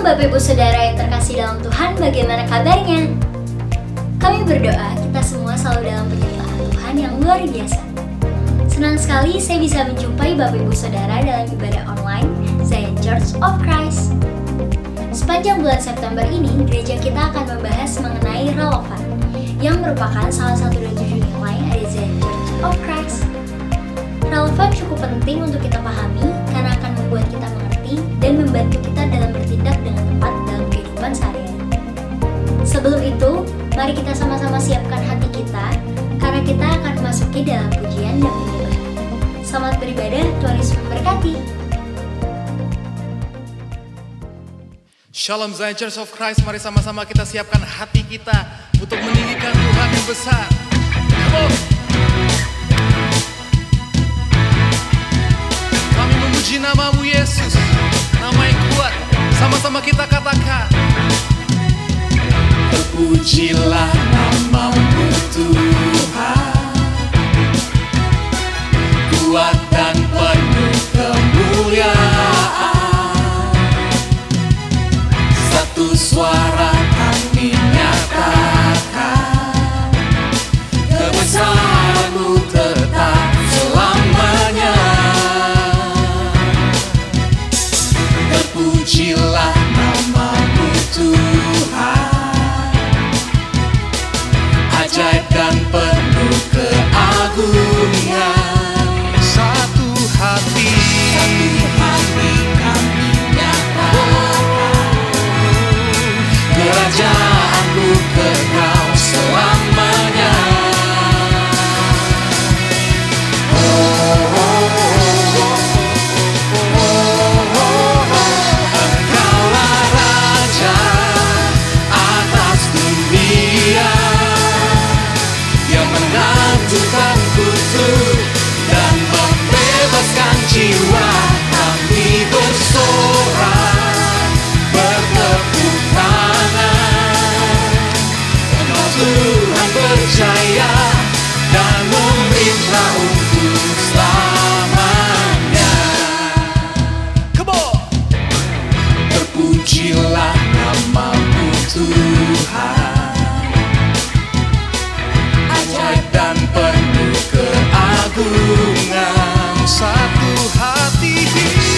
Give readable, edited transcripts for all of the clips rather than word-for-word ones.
Bapak Ibu Saudara yang terkasih dalam Tuhan, bagaimana kabarnya? Kami berdoa kita semua selalu dalam penyertaan Tuhan yang luar biasa. Senang sekali saya bisa menjumpai Bapak Ibu Saudara dalam ibadah online Zion Church of Christ. Sepanjang bulan September ini, gereja kita akan membahas mengenai relevan, yang merupakan salah satu dari 7 nilai dari Zion Church of Christ. Relevan cukup penting untuk kita pahami karena akan membuat kita mengerti dan membantu kita dalam bertindak dengan tepat dalam kehidupan sehari-hari. Sebelum itu, mari kita sama-sama siapkan hati kita karena kita akan memasuki dalam pujian dan penyembahan. Selamat beribadah, Tuhan Yesus memberkati. Shalom Zion Church of Christ, mari sama-sama kita siapkan hati kita untuk meninggikan Tuhan yang besar. Come on. Kami memuji nama-Mu Yesus, nama yang kuat. Sama-sama kita katakan, terpujilah nama-Mu Tuhan, kuat dan penuh kemuliaan. Satu suara kami nyatakan, kebesaran-Mu tetap selamanya. Terpujilah nama-Mu Tuhan, ajaib dan penuh keagungan. Satu hati kami nyatakan, kerajaan-Mu kekal selamanya. Engkaulah Raja atas dunia, yang menakjubkan kutuk dan membebaskan jiwa. Kami bersorak, bertepuk tangan. Engkau Tuhan percaya dan memerintah untuk selamanya. Come on! Terpujilah nama-Mu Tuhan, ajaib dan penuh keagungan. Satu hati kami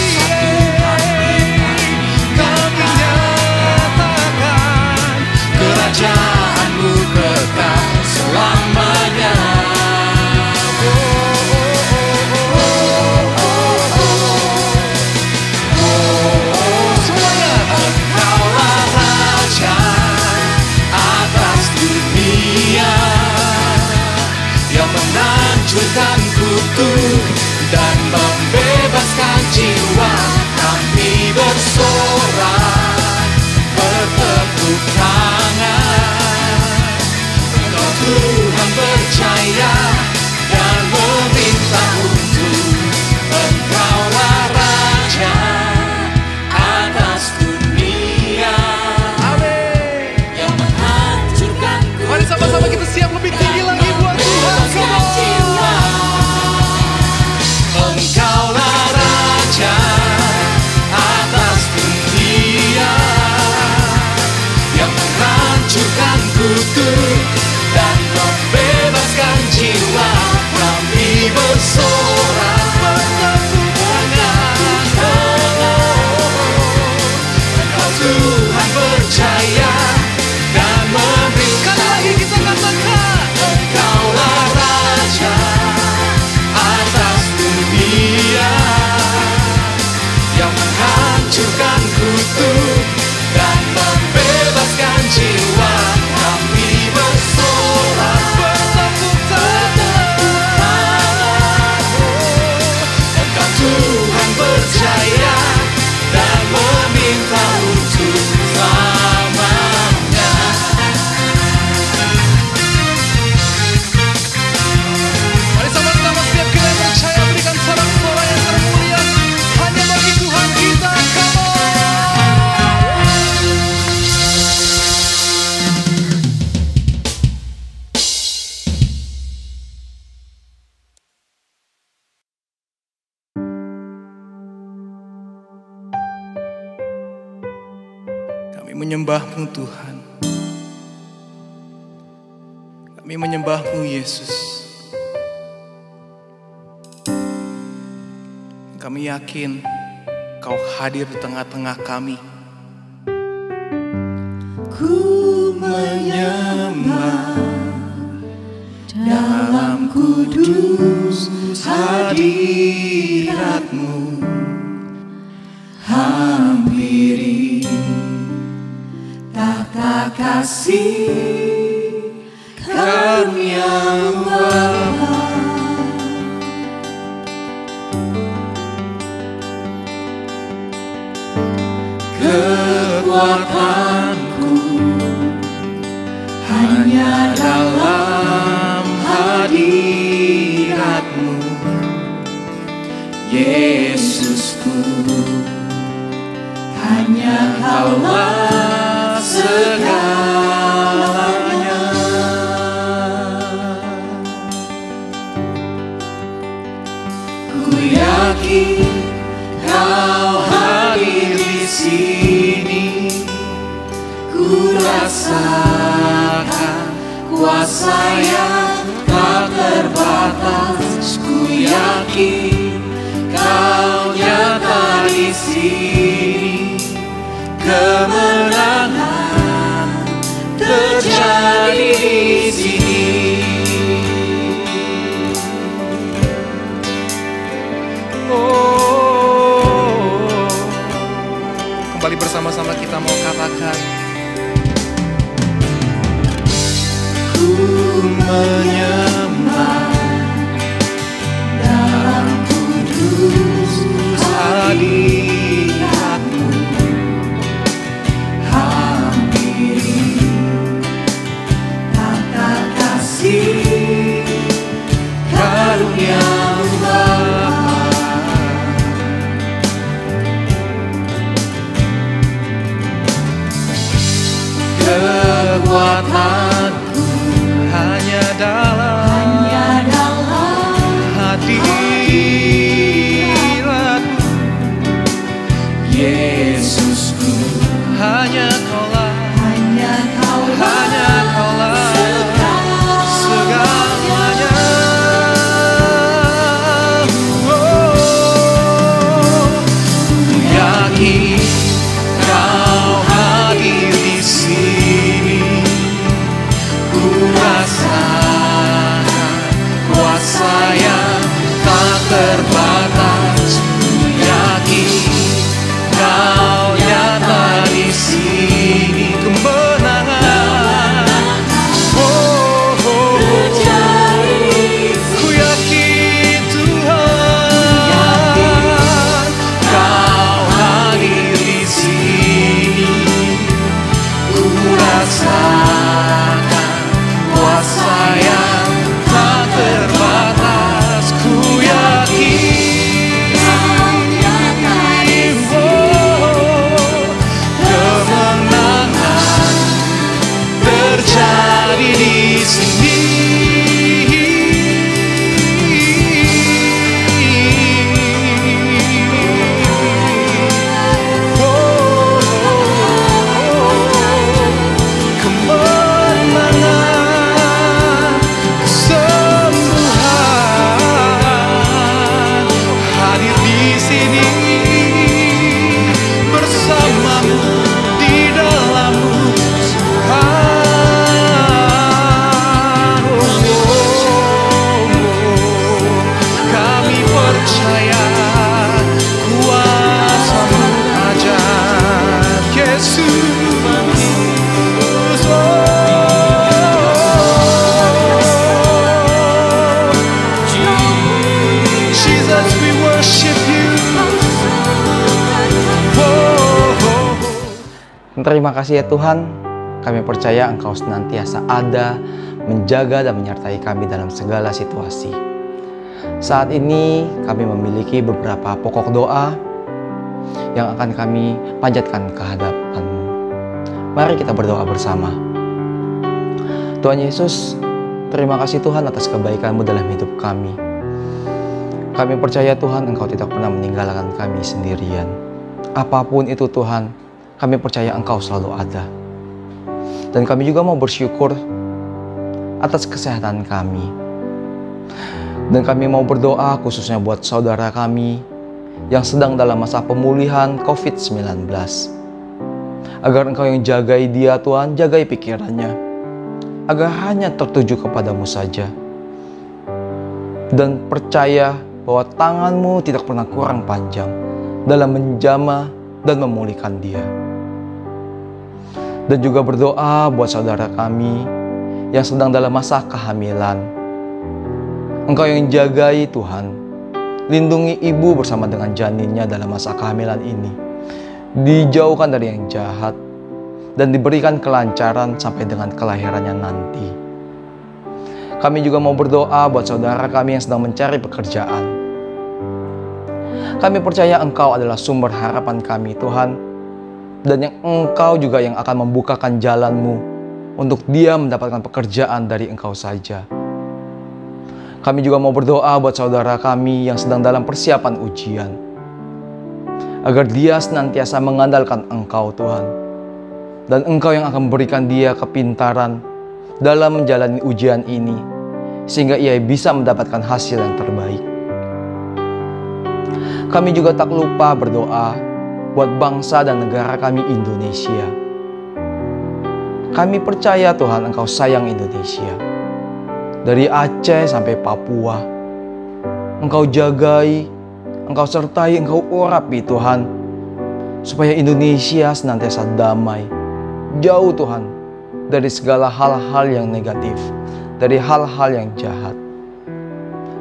nyatakan, kerajaan-Mu kekal selamanya. Semuanya. Engkaulah Raja atas dunia, yang menakjubkan kutuk dan membebaskan jiwa. Kami bersorak, bertepuk tangan. Engkau Tuhan percaya dan meminta untuk. Engkaulah Raja atas dunia, amin, yang menghancurkan kutuk. Mari sama-sama kita siap lebih tinggi lagi buat Tuhan. Engkaulah Raja atas dunia, yang menghancurkan kutuk dan membebaskan jiwa. Kami bersorak, bertepuk tangan. Engkau Tuhan percaya dan memberikan. Lagi kita katakan, Engkaulah Raja atas dunia, yang menghancurkan kutuk dan membebaskan jiwa. Kami bersorak, bertepuk tangan. Engkau Tuhan percaya dan meminta untuk selamanya. Mari sama-sama setiap kita percaya berikan sorak-sorai yang termulia hanya bagi Tuhan kita. Come on! Kami menyembah-Mu Tuhan. Kami menyembah-Mu Yesus. Kami yakin Kau hadir di tengah-tengah kami. Ku menyembah dalam kudus hadirat-Mu, hampiri tata kasih karunia-Mu Bapa. Kekuatanku hanya dalam hadirat-Mu, Yesusku. Hanya Kaulah segalanya. Ku yakin Kau hadir di sini, ku rasakan kuasa yang tak terbatas. Ku yakin Kau nyata di sini, kemenangan terjadi di sini. Kembali bersama-sama kita mau katakan, ku menyembah dalam kudus hadirat-Mu, hampiri tata kasih karunia-Mu Bapa. Kekuatanku hanya dalam hadirat-Mu, Yesusku. hanya Kaulah segalanya. Ku yakin Kau hadir di sini, ku rasakan kuasa yang tak terbatas. Ku yakin Kau nyata di sini, kemenangan terjadi. Ku yakin Tuhan, Kau hadir di sini, ku rasakan kuasa yang tak terbatas. Ku yakin kemenangan terjadi di sini. kemenangan, kesembuhan hadir di sini bersama-Mu di dalam-Mu Tuhan. Kami percaya kuasa-Mu ajaib, Yesus. Jesus, we worship You. Terima kasih ya Tuhan, kami percaya Engkau senantiasa ada, menjaga dan menyertai kami dalam segala situasi. Saat ini kami memiliki beberapa pokok doa yang akan kami panjatkan ke hadapan-Mu. Mari kita berdoa bersama. Tuhan Yesus, terima kasih Tuhan atas kebaikan-Mu dalam hidup kami. Kami percaya Tuhan Engkau tidak pernah meninggalkan kami sendirian. Apapun itu Tuhan, kami percaya Engkau selalu ada. Dan kami juga mau bersyukur atas kesehatan kami. Dan kami mau berdoa khususnya buat saudara kami yang sedang dalam masa pemulihan COVID-19. Agar Engkau yang jagai dia Tuhan, jagai pikirannya. Agar hanya tertuju kepadamu saja. Dan percaya bahwa tangan-Mu tidak pernah kurang panjang dalam menjamah dan memulihkan dia. Dan juga berdoa buat saudara kami yang sedang dalam masa kehamilan. Engkau yang jagai Tuhan, lindungi ibu bersama dengan janinnya dalam masa kehamilan ini. Dijauhkan dari yang jahat dan diberikan kelancaran sampai dengan kelahirannya nanti. Kami juga mau berdoa buat saudara kami yang sedang mencari pekerjaan. Kami percaya Engkau adalah sumber harapan kami Tuhan. Dan yang Engkau juga yang akan membukakan jalan-Mu untuk dia mendapatkan pekerjaan dari Engkau saja. Kami juga mau berdoa buat saudara kami yang sedang dalam persiapan ujian. Agar dia senantiasa mengandalkan Engkau Tuhan. Dan Engkau yang akan memberikan dia kepintaran dalam menjalani ujian ini. Sehingga ia bisa mendapatkan hasil yang terbaik. Kami juga tak lupa berdoa buat bangsa dan negara kami Indonesia. Kami percaya Tuhan Engkau sayang Indonesia. Dari Aceh sampai Papua. Engkau jagai, Engkau sertai, Engkau urapi Tuhan. Supaya Indonesia senantiasa damai. Jauh Tuhan dari segala hal-hal yang negatif. Dari hal-hal yang jahat.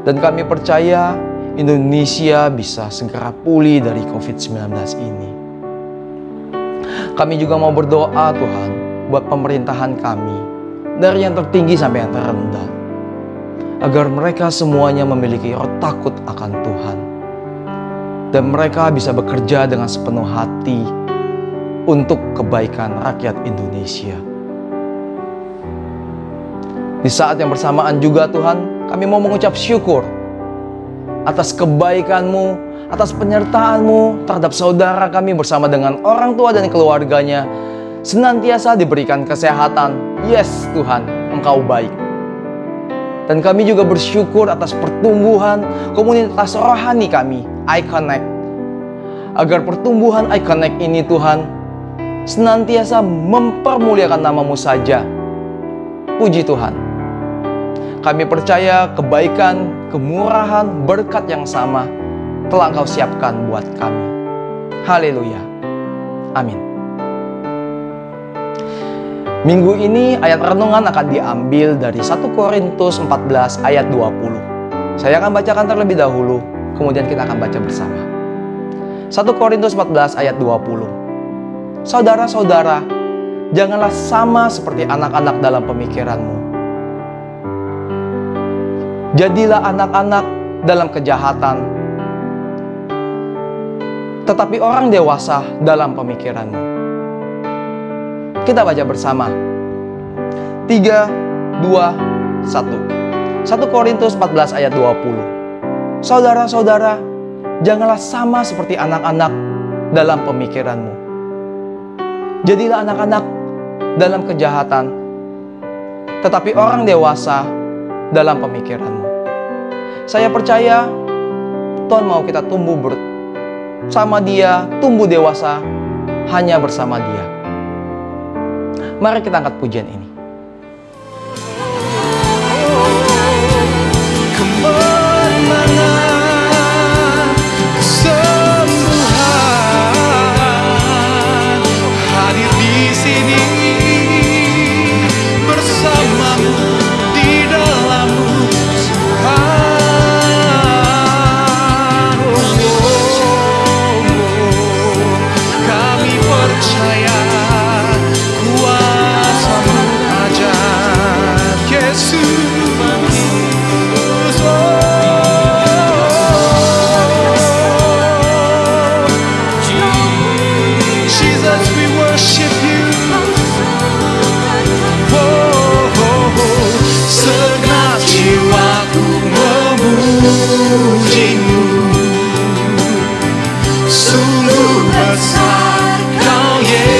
Dan kami percaya Indonesia bisa segera pulih dari COVID-19 ini. Kami juga mau berdoa Tuhan buat pemerintahan kami, dari yang tertinggi sampai yang terendah, agar mereka semuanya memiliki roh takut akan Tuhan. Dan mereka bisa bekerja dengan sepenuh hati untuk kebaikan rakyat Indonesia. Di saat yang bersamaan juga Tuhan, kami mau mengucap syukur atas kebaikan-Mu, atas penyertaan-Mu terhadap saudara kami bersama dengan orang tua dan keluarganya. Senantiasa diberikan kesehatan. Yes Tuhan, Engkau baik. Dan kami juga bersyukur atas pertumbuhan komunitas rohani kami, iConnect. Agar pertumbuhan iConnect ini Tuhan, senantiasa mempermuliakan nama-Mu saja. Puji Tuhan. Kami percaya kebaikan, kemurahan, berkat yang sama telah Engkau siapkan buat kami. Haleluya. Amin. Minggu ini ayat renungan akan diambil dari 1 Korintus 14 ayat 20. Saya akan bacakan terlebih dahulu, kemudian kita akan baca bersama. 1 Korintus 14 ayat 20. Saudara-saudara, janganlah sama seperti anak-anak dalam pemikiranmu. Jadilah anak-anak dalam kejahatan, tetapi orang dewasa dalam pemikiranmu. Kita baca bersama. 3, 2, 1. 1 Korintus 14 ayat 20. Saudara-saudara, janganlah sama seperti anak-anak dalam pemikiranmu. Jadilah anak-anak dalam kejahatan, tetapi orang dewasa dalam pemikiranmu. Saya percaya Tuhan mau kita tumbuh bersama Dia, tumbuh dewasa hanya bersama Dia. Mari kita angkat pujian ini. Kemenangan, kesembuhan hadir di sini bersamamu di dalammu Tuhan. Kami percaya kuasa-Mu ajaib Yesus. Jesus, we worship you. Segenap jiwaku memuji-Mu. Sungguh besar Kau Yesus.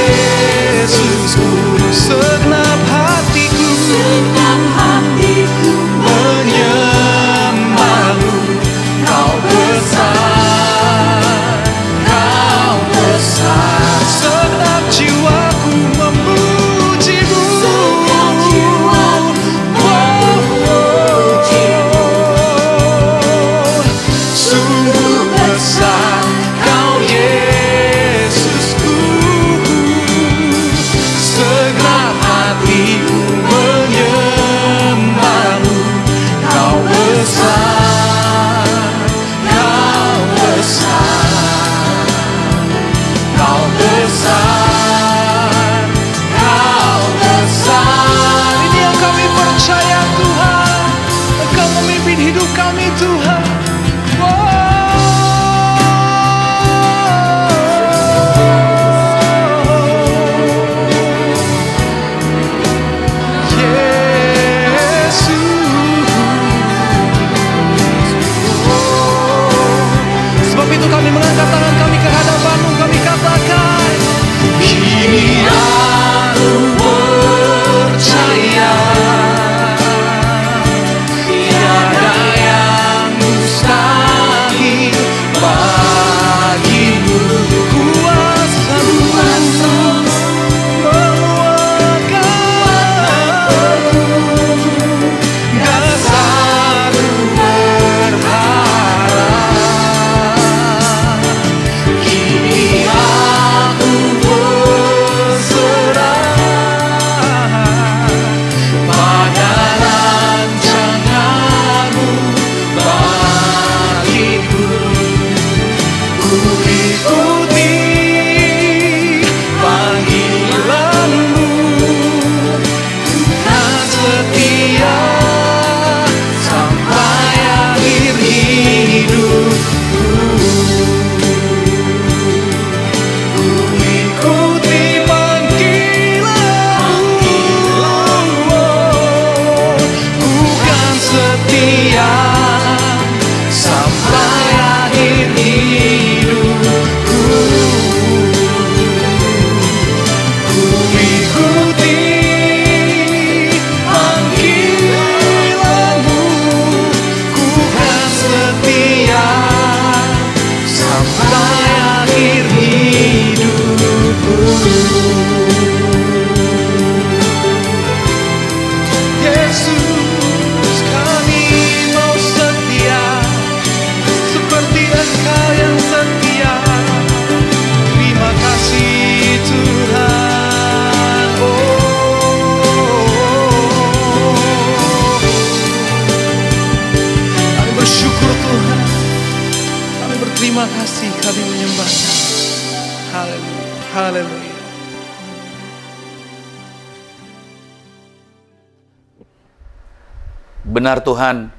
Benar Tuhan,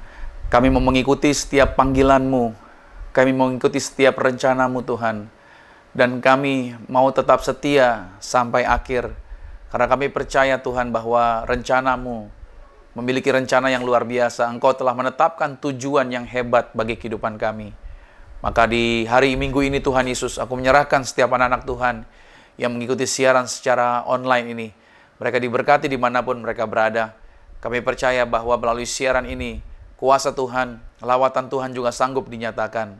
kami mau mengikuti setiap panggilan-Mu, kami mau mengikuti setiap rencana-Mu Tuhan, dan kami mau tetap setia sampai akhir, karena kami percaya Tuhan bahwa rencana-Mu memiliki rencana yang luar biasa. Engkau telah menetapkan tujuan yang hebat bagi kehidupan kami. Maka di hari Minggu ini Tuhan Yesus, aku menyerahkan setiap anak-anak Tuhan yang mengikuti siaran secara online ini. Mereka diberkati dimanapun mereka berada. Kami percaya bahwa melalui siaran ini, kuasa Tuhan, lawatan Tuhan juga sanggup dinyatakan.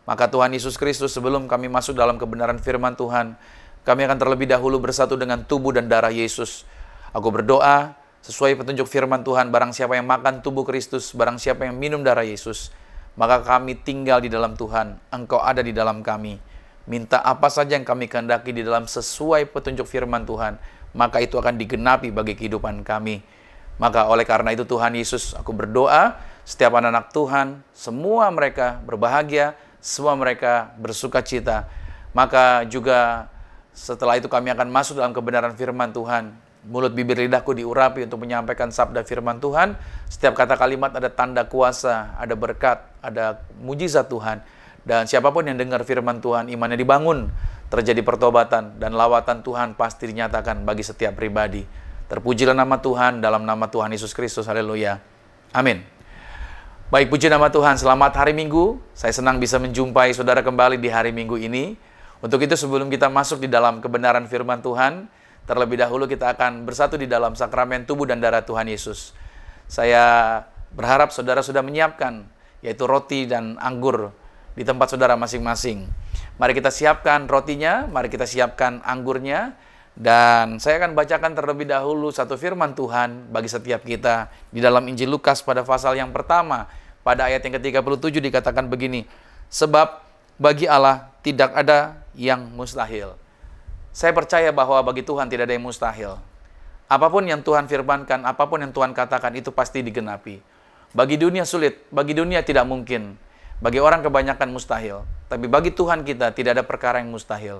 Maka Tuhan Yesus Kristus, sebelum kami masuk dalam kebenaran firman Tuhan, kami akan terlebih dahulu bersatu dengan tubuh dan darah Yesus. Aku berdoa sesuai petunjuk firman Tuhan, barang siapa yang makan tubuh Kristus, barang siapa yang minum darah Yesus, maka kami tinggal di dalam Tuhan, Engkau ada di dalam kami. Minta apa saja yang kami kehendaki di dalam sesuai petunjuk firman Tuhan, maka itu akan digenapi bagi kehidupan kami. Maka oleh karena itu Tuhan Yesus, aku berdoa setiap anak-anak Tuhan, semua mereka berbahagia, semua mereka bersuka cita. Maka juga setelah itu kami akan masuk dalam kebenaran firman Tuhan. Mulut bibir lidahku diurapi untuk menyampaikan sabda firman Tuhan. Setiap kata kalimat ada tanda kuasa, ada berkat, ada mujizat Tuhan. Dan siapapun yang dengar firman Tuhan, imannya dibangun, terjadi pertobatan, dan lawatan Tuhan pasti dinyatakan bagi setiap pribadi. Terpujilah nama Tuhan, dalam nama Tuhan Yesus Kristus, haleluya, amin. Baik, puji nama Tuhan, selamat hari Minggu. Saya senang bisa menjumpai saudara kembali di hari Minggu ini. Untuk itu sebelum kita masuk di dalam kebenaran firman Tuhan, terlebih dahulu kita akan bersatu di dalam sakramen tubuh dan darah Tuhan Yesus. Saya berharap saudara sudah menyiapkan, yaitu roti dan anggur di tempat saudara masing-masing. Mari kita siapkan rotinya, mari kita siapkan anggurnya, dan saya akan bacakan terlebih dahulu satu firman Tuhan bagi setiap kita di dalam Injil Lukas pada pasal yang pertama, pada ayat yang ke-37 dikatakan begini, sebab bagi Allah tidak ada yang mustahil. Saya percaya bahwa bagi Tuhan tidak ada yang mustahil. Apapun yang Tuhan firmankan, apapun yang Tuhan katakan, itu pasti digenapi. Bagi dunia sulit, bagi dunia tidak mungkin. Bagi orang kebanyakan mustahil. Tapi bagi Tuhan kita tidak ada perkara yang mustahil.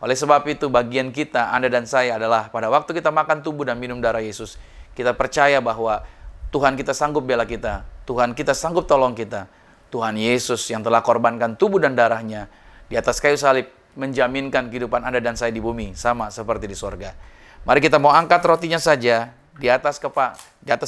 Oleh sebab itu, bagian kita, Anda dan saya adalah pada waktu kita makan tubuh dan minum darah Yesus, kita percaya bahwa Tuhan kita sanggup bela kita. Tuhan kita sanggup tolong kita. Tuhan Yesus yang telah korbankan tubuh dan darahnya di atas kayu salib, menjaminkan kehidupan Anda dan saya di bumi, sama seperti di sorga. Mari kita mau angkat rotinya saja di atas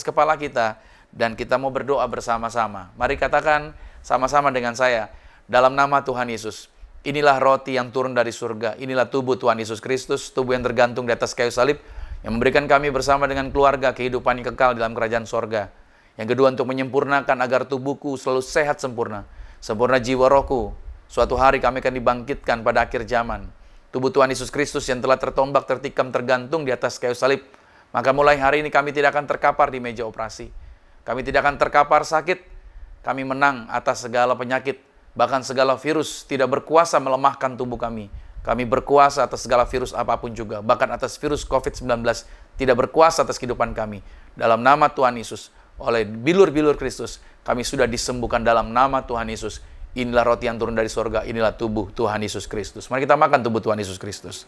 kepala kita, dan kita mau berdoa bersama-sama. Mari katakan sama-sama dengan saya, dalam nama Tuhan Yesus, inilah roti yang turun dari surga, inilah tubuh Tuhan Yesus Kristus, tubuh yang tergantung di atas kayu salib, yang memberikan kami bersama dengan keluarga kehidupan yang kekal dalam kerajaan sorga. Yang kedua, untuk menyempurnakan agar tubuhku selalu sehat sempurna, sempurna jiwa rohku. Suatu hari kami akan dibangkitkan pada akhir zaman. Tubuh Tuhan Yesus Kristus yang telah tertombak, tertikam, tergantung di atas kayu salib. Maka mulai hari ini kami tidak akan terkapar di meja operasi. Kami tidak akan terkapar sakit. Kami menang atas segala penyakit. Bahkan segala virus tidak berkuasa melemahkan tubuh kami. Kami berkuasa atas segala virus apapun juga. Bahkan atas virus COVID-19 tidak berkuasa atas kehidupan kami. Dalam nama Tuhan Yesus, oleh bilur-bilur Kristus, kami sudah disembuhkan dalam nama Tuhan Yesus. Inilah roti yang turun dari sorga, inilah tubuh Tuhan Yesus Kristus. Mari kita makan tubuh Tuhan Yesus Kristus.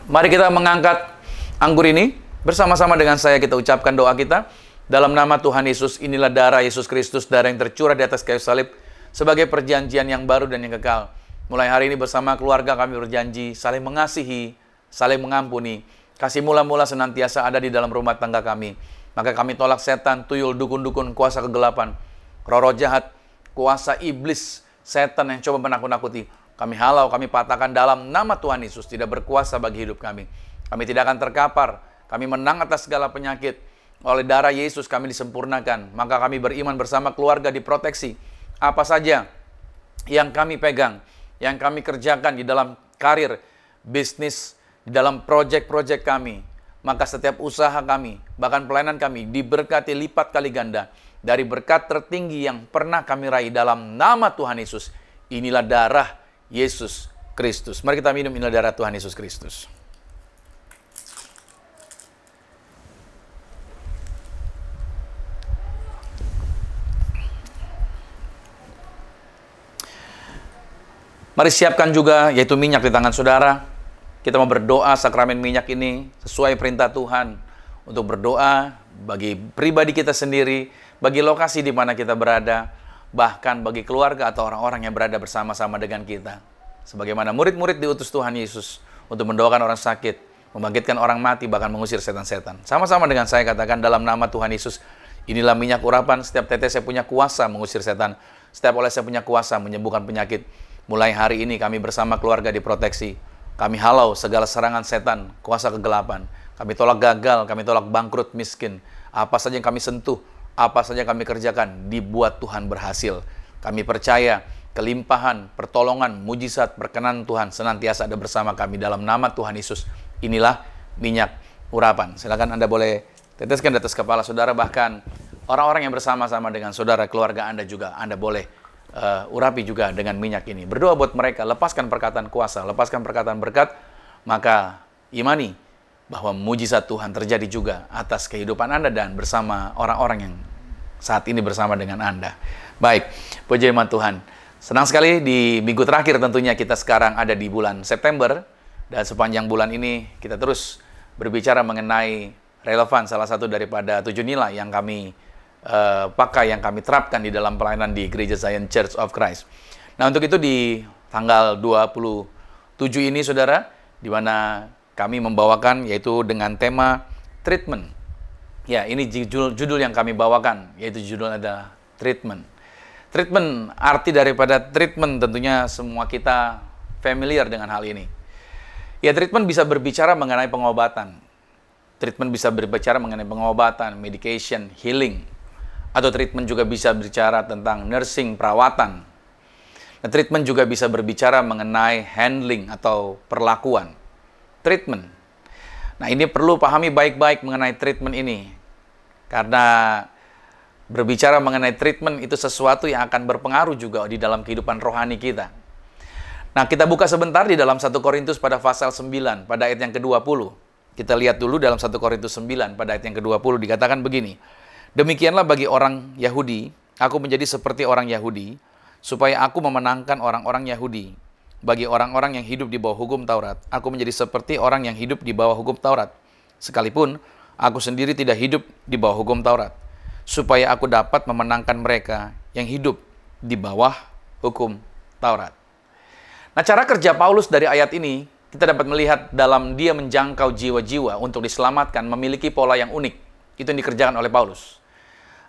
Mari kita mengangkat anggur ini. Bersama-sama dengan saya kita ucapkan doa kita. Dalam nama Tuhan Yesus, inilah darah Yesus Kristus, darah yang tercurah di atas kayu salib, sebagai perjanjian yang baru dan yang kekal. Mulai hari ini bersama keluarga kami berjanji saling mengasihi, saling mengampuni. Kasih mula-mula senantiasa ada di dalam rumah tangga kami. Maka kami tolak setan, tuyul, dukun-dukun, kuasa kegelapan, roh-roh jahat, kuasa iblis, setan yang coba menakut-nakuti. Kami halau, kami patahkan dalam nama Tuhan Yesus, tidak berkuasa bagi hidup kami. Kami tidak akan terkapar, kami menang atas segala penyakit. Oleh darah Yesus kami disempurnakan. Maka kami beriman bersama keluarga diproteksi. Apa saja yang kami pegang, yang kami kerjakan di dalam karir, bisnis, di dalam proyek-proyek kami, maka setiap usaha kami, bahkan pelayanan kami, diberkati lipat kali ganda dari berkat tertinggi yang pernah kami raih dalam nama Tuhan Yesus. Inilah darah Yesus Kristus. Mari kita minum, inilah darah Tuhan Yesus Kristus. Mari siapkan juga yaitu minyak di tangan saudara. Kita mau berdoa sakramen minyak ini sesuai perintah Tuhan untuk berdoa bagi pribadi kita sendiri, bagi lokasi di mana kita berada, bahkan bagi keluarga atau orang-orang yang berada bersama-sama dengan kita. Sebagaimana murid-murid diutus Tuhan Yesus untuk mendoakan orang sakit, membangkitkan orang mati, bahkan mengusir setan-setan. Sama-sama dengan saya katakan dalam nama Tuhan Yesus, inilah minyak urapan, setiap tetes saya punya kuasa mengusir setan, setiap oleh saya punya kuasa menyembuhkan penyakit. Mulai hari ini kami bersama keluarga diproteksi. Kami halau segala serangan setan, kuasa kegelapan. Kami tolak gagal, kami tolak bangkrut, miskin. Apa saja yang kami sentuh, apa saja yang kami kerjakan, dibuat Tuhan berhasil. Kami percaya kelimpahan, pertolongan, mujizat, berkenan Tuhan senantiasa ada bersama kami dalam nama Tuhan Yesus. Inilah minyak urapan. Silakan Anda boleh teteskan di atas kepala saudara, bahkan orang-orang yang bersama-sama dengan saudara, keluarga Anda juga, Anda boleh urapi juga dengan minyak ini. Berdoa buat mereka, lepaskan perkataan kuasa, lepaskan perkataan berkat, maka imani bahwa mujizat Tuhan terjadi juga atas kehidupan Anda dan bersama orang-orang yang saat ini bersama dengan Anda. Baik, puji firman Tuhan. Senang sekali di minggu terakhir tentunya kita sekarang ada di bulan September, dan sepanjang bulan ini kita terus berbicara mengenai relevan salah satu daripada 7 nilai yang kami pakai, yang kami terapkan di dalam pelayanan di Gereja Zion Church of Christ. Nah, untuk itu di tanggal 27 ini saudara, di mana kami membawakan yaitu dengan tema treatment. Ya, ini judul yang kami bawakan, yaitu judul adalah treatment. Treatment, arti daripada treatment tentunya semua kita familiar dengan hal ini. Ya, treatment bisa berbicara mengenai pengobatan. Treatment bisa berbicara mengenai pengobatan, medication, healing. Atau treatment juga bisa berbicara tentang nursing, perawatan. Nah, treatment juga bisa berbicara mengenai handling atau perlakuan. Treatment. Nah, ini perlu pahami baik-baik mengenai treatment ini. Karena berbicara mengenai treatment itu sesuatu yang akan berpengaruh juga di dalam kehidupan rohani kita. Nah, kita buka sebentar di dalam 1 Korintus pada pasal 9, pada ayat yang ke-20. Kita lihat dulu dalam 1 Korintus 9, pada ayat yang ke-20, dikatakan begini. Demikianlah bagi orang Yahudi, aku menjadi seperti orang Yahudi, supaya aku memenangkan orang-orang Yahudi. Bagi orang-orang yang hidup di bawah hukum Taurat, aku menjadi seperti orang yang hidup di bawah hukum Taurat. Sekalipun aku sendiri tidak hidup di bawah hukum Taurat, supaya aku dapat memenangkan mereka yang hidup di bawah hukum Taurat. Nah, cara kerja Paulus dari ayat ini, kita dapat melihat dalam dia menjangkau jiwa-jiwa untuk diselamatkan, memiliki pola yang unik. Itu yang dikerjakan oleh Paulus.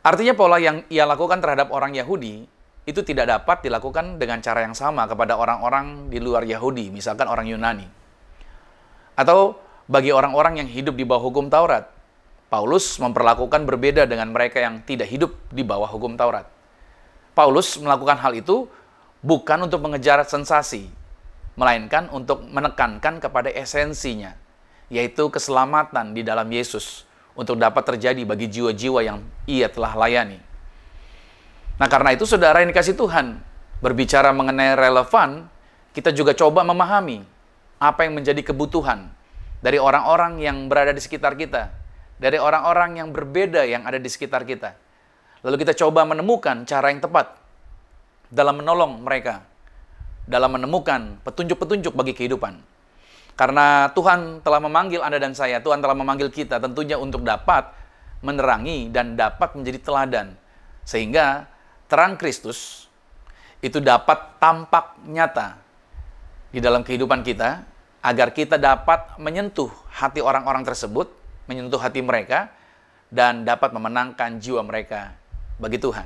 Artinya pola yang ia lakukan terhadap orang Yahudi, itu tidak dapat dilakukan dengan cara yang sama kepada orang-orang di luar Yahudi, misalkan orang Yunani. Atau bagi orang-orang yang hidup di bawah hukum Taurat, Paulus memperlakukan berbeda dengan mereka yang tidak hidup di bawah hukum Taurat. Paulus melakukan hal itu bukan untuk mengejar sensasi, melainkan untuk menekankan kepada esensinya, yaitu keselamatan di dalam Yesus, untuk dapat terjadi bagi jiwa-jiwa yang ia telah layani. Nah, karena itu saudara yang dikasih Tuhan, berbicara mengenai relevan, kita juga coba memahami apa yang menjadi kebutuhan dari orang-orang yang berada di sekitar kita, dari orang-orang yang berbeda yang ada di sekitar kita. Lalu kita coba menemukan cara yang tepat dalam menolong mereka, dalam menemukan petunjuk-petunjuk bagi kehidupan. Karena Tuhan telah memanggil Anda dan saya, Tuhan telah memanggil kita tentunya untuk dapat menerangi dan dapat menjadi teladan. Sehingga terang Kristus itu dapat tampak nyata di dalam kehidupan kita, agar kita dapat menyentuh hati orang-orang tersebut, menyentuh hati mereka, dan dapat memenangkan jiwa mereka bagi Tuhan.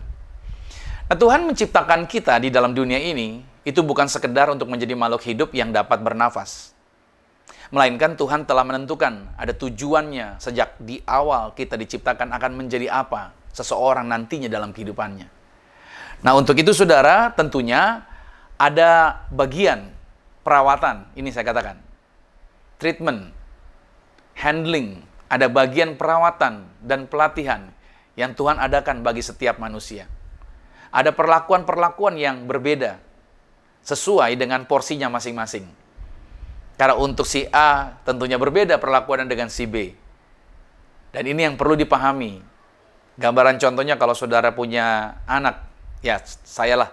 Nah, Tuhan menciptakan kita di dalam dunia ini, itu bukan sekedar untuk menjadi makhluk hidup yang dapat bernafas. Melainkan Tuhan telah menentukan ada tujuannya sejak di awal kita diciptakan akan menjadi apa seseorang nantinya dalam kehidupannya. Nah, untuk itu saudara, tentunya ada bagian perawatan, ini saya katakan, treatment, handling, ada bagian perawatan dan pelatihan yang Tuhan adakan bagi setiap manusia. Ada perlakuan-perlakuan yang berbeda sesuai dengan porsinya masing-masing. Karena untuk si A tentunya berbeda perlakuan dengan si B. Dan ini yang perlu dipahami. Gambaran contohnya kalau saudara punya anak, ya saya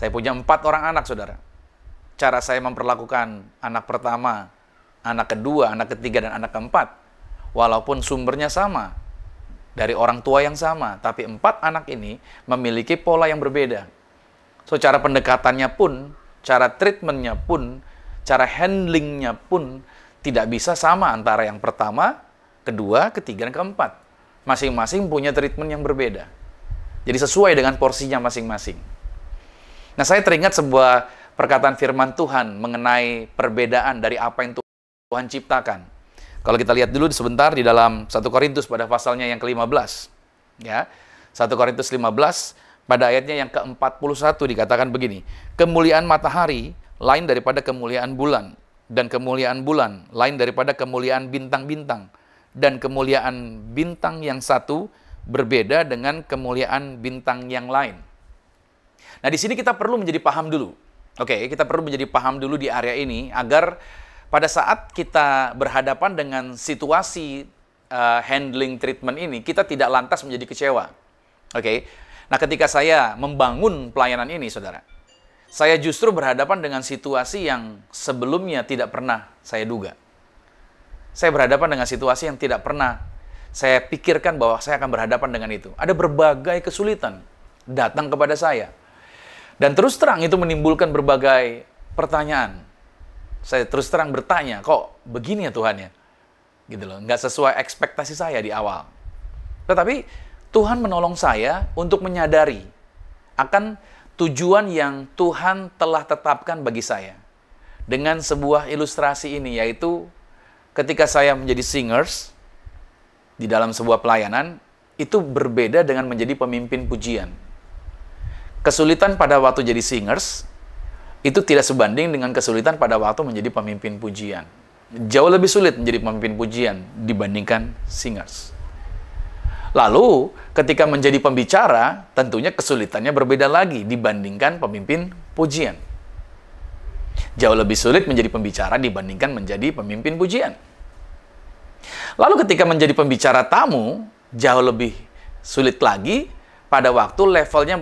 punya 4 orang anak saudara. cara saya memperlakukan anak pertama, anak kedua, anak ketiga, dan anak keempat, walaupun sumbernya sama, dari orang tua yang sama, tapi 4 anak ini memiliki pola yang berbeda. So, cara pendekatannya pun, cara treatmentnya pun, cara handlingnya pun tidak bisa sama antara yang pertama, kedua, ketiga, dan keempat. Masing-masing punya treatment yang berbeda. Jadi sesuai dengan porsinya masing-masing. Nah, saya teringat sebuah perkataan firman Tuhan mengenai perbedaan dari apa yang Tuhan ciptakan. Kalau kita lihat dulu sebentar di dalam 1 Korintus pada pasalnya yang ke-15. Ya, 1 Korintus 15 pada ayatnya yang ke-41 dikatakan begini. Kemuliaan matahari lain daripada kemuliaan bulan, dan kemuliaan bulan lain daripada kemuliaan bintang-bintang, dan kemuliaan bintang yang satu berbeda dengan kemuliaan bintang yang lain. Nah, di sini kita perlu menjadi paham dulu. Oke, kita perlu menjadi paham dulu di area ini agar pada saat kita berhadapan dengan situasi handling treatment ini, kita tidak lantas menjadi kecewa. Oke. Nah, ketika saya membangun pelayanan ini, saudara, saya justru berhadapan dengan situasi yang sebelumnya tidak pernah saya duga. Saya berhadapan dengan situasi yang tidak pernah saya pikirkan bahwa saya akan berhadapan dengan itu. Ada berbagai kesulitan datang kepada saya. Dan terus terang itu menimbulkan berbagai pertanyaan. Saya terus terang bertanya, kok begini ya Tuhan ya? Gitu loh, nggak sesuai ekspektasi saya di awal. Tetapi Tuhan menolong saya untuk menyadari akan tujuan yang Tuhan telah tetapkan bagi saya. Dengan sebuah ilustrasi ini, yaitu ketika saya menjadi singers di dalam sebuah pelayanan, itu berbeda dengan menjadi pemimpin pujian. Kesulitan pada waktu jadi singers, itu tidak sebanding dengan kesulitan pada waktu menjadi pemimpin pujian. Jauh lebih sulit menjadi pemimpin pujian dibandingkan singers. Lalu, ketika menjadi pembicara, tentunya kesulitannya berbeda lagi dibandingkan pemimpin pujian. Jauh lebih sulit menjadi pembicara dibandingkan menjadi pemimpin pujian. Lalu ketika menjadi pembicara tamu, jauh lebih sulit lagi pada waktu levelnya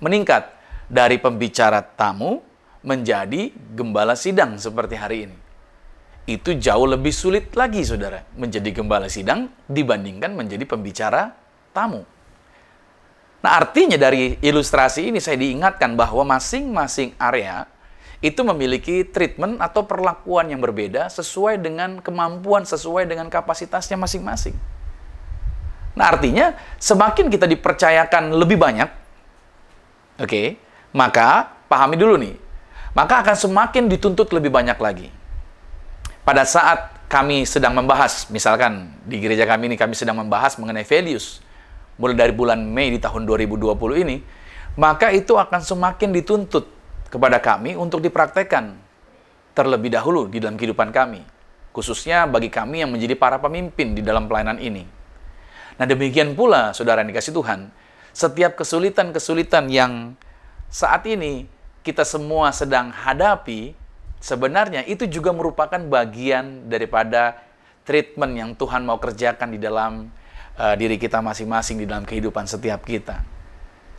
meningkat dari pembicara tamu menjadi gembala sidang seperti hari ini. Itu jauh lebih sulit lagi, saudara, menjadi gembala sidang dibandingkan menjadi pembicara tamu. Nah, artinya dari ilustrasi ini saya diingatkan bahwa masing-masing area itu memiliki treatment atau perlakuan yang berbeda sesuai dengan kemampuan, sesuai dengan kapasitasnya masing-masing. Nah, artinya semakin kita dipercayakan lebih banyak, oke, maka pahami dulu nih, maka akan semakin dituntut lebih banyak lagi. Pada saat kami sedang membahas, misalkan di gereja kami ini kami sedang membahas mengenai values, mulai dari bulan Mei di tahun 2020 ini, maka itu akan semakin dituntut kepada kami untuk dipraktekkan terlebih dahulu di dalam kehidupan kami, khususnya bagi kami yang menjadi para pemimpin di dalam pelayanan ini. Nah, demikian pula, saudara yang dikasihi Tuhan, setiap kesulitan-kesulitan yang saat ini kita semua sedang hadapi, sebenarnya itu juga merupakan bagian daripada treatment yang Tuhan mau kerjakan di dalam diri kita masing-masing, di dalam kehidupan setiap kita.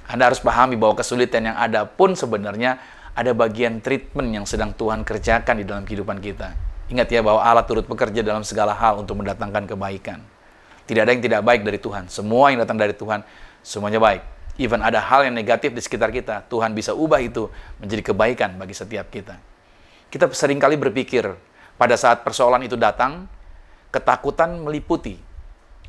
Anda harus pahami bahwa kesulitan yang ada pun sebenarnya ada bagian treatment yang sedang Tuhan kerjakan di dalam kehidupan kita. Ingat ya bahwa Allah turut bekerja dalam segala hal untuk mendatangkan kebaikan. Tidak ada yang tidak baik dari Tuhan. Semua yang datang dari Tuhan, semuanya baik. Even ada hal yang negatif di sekitar kita, Tuhan bisa ubah itu menjadi kebaikan bagi setiap kita. Kita seringkali berpikir, pada saat persoalan itu datang, ketakutan meliputi.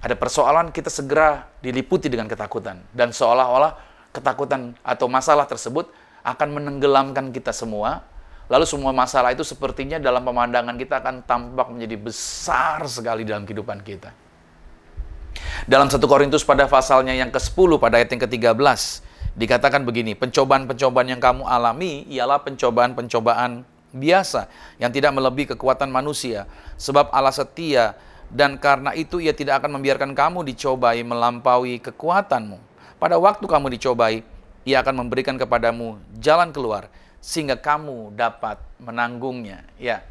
Ada persoalan, kita segera diliputi dengan ketakutan. Dan seolah-olah ketakutan atau masalah tersebut akan menenggelamkan kita semua. Lalu semua masalah itu sepertinya dalam pemandangan kita akan tampak menjadi besar sekali dalam kehidupan kita. Dalam 1 Korintus pada pasalnya yang ke-10 pada ayat yang ke-13 dikatakan begini, pencobaan-pencobaan yang kamu alami ialah pencobaan-pencobaan biasa yang tidak melebihi kekuatan manusia, sebab Allah setia dan karena itu Ia tidak akan membiarkan kamu dicobai melampaui kekuatanmu. Pada waktu kamu dicobai, Ia akan memberikan kepadamu jalan keluar sehingga kamu dapat menanggungnya. Ya,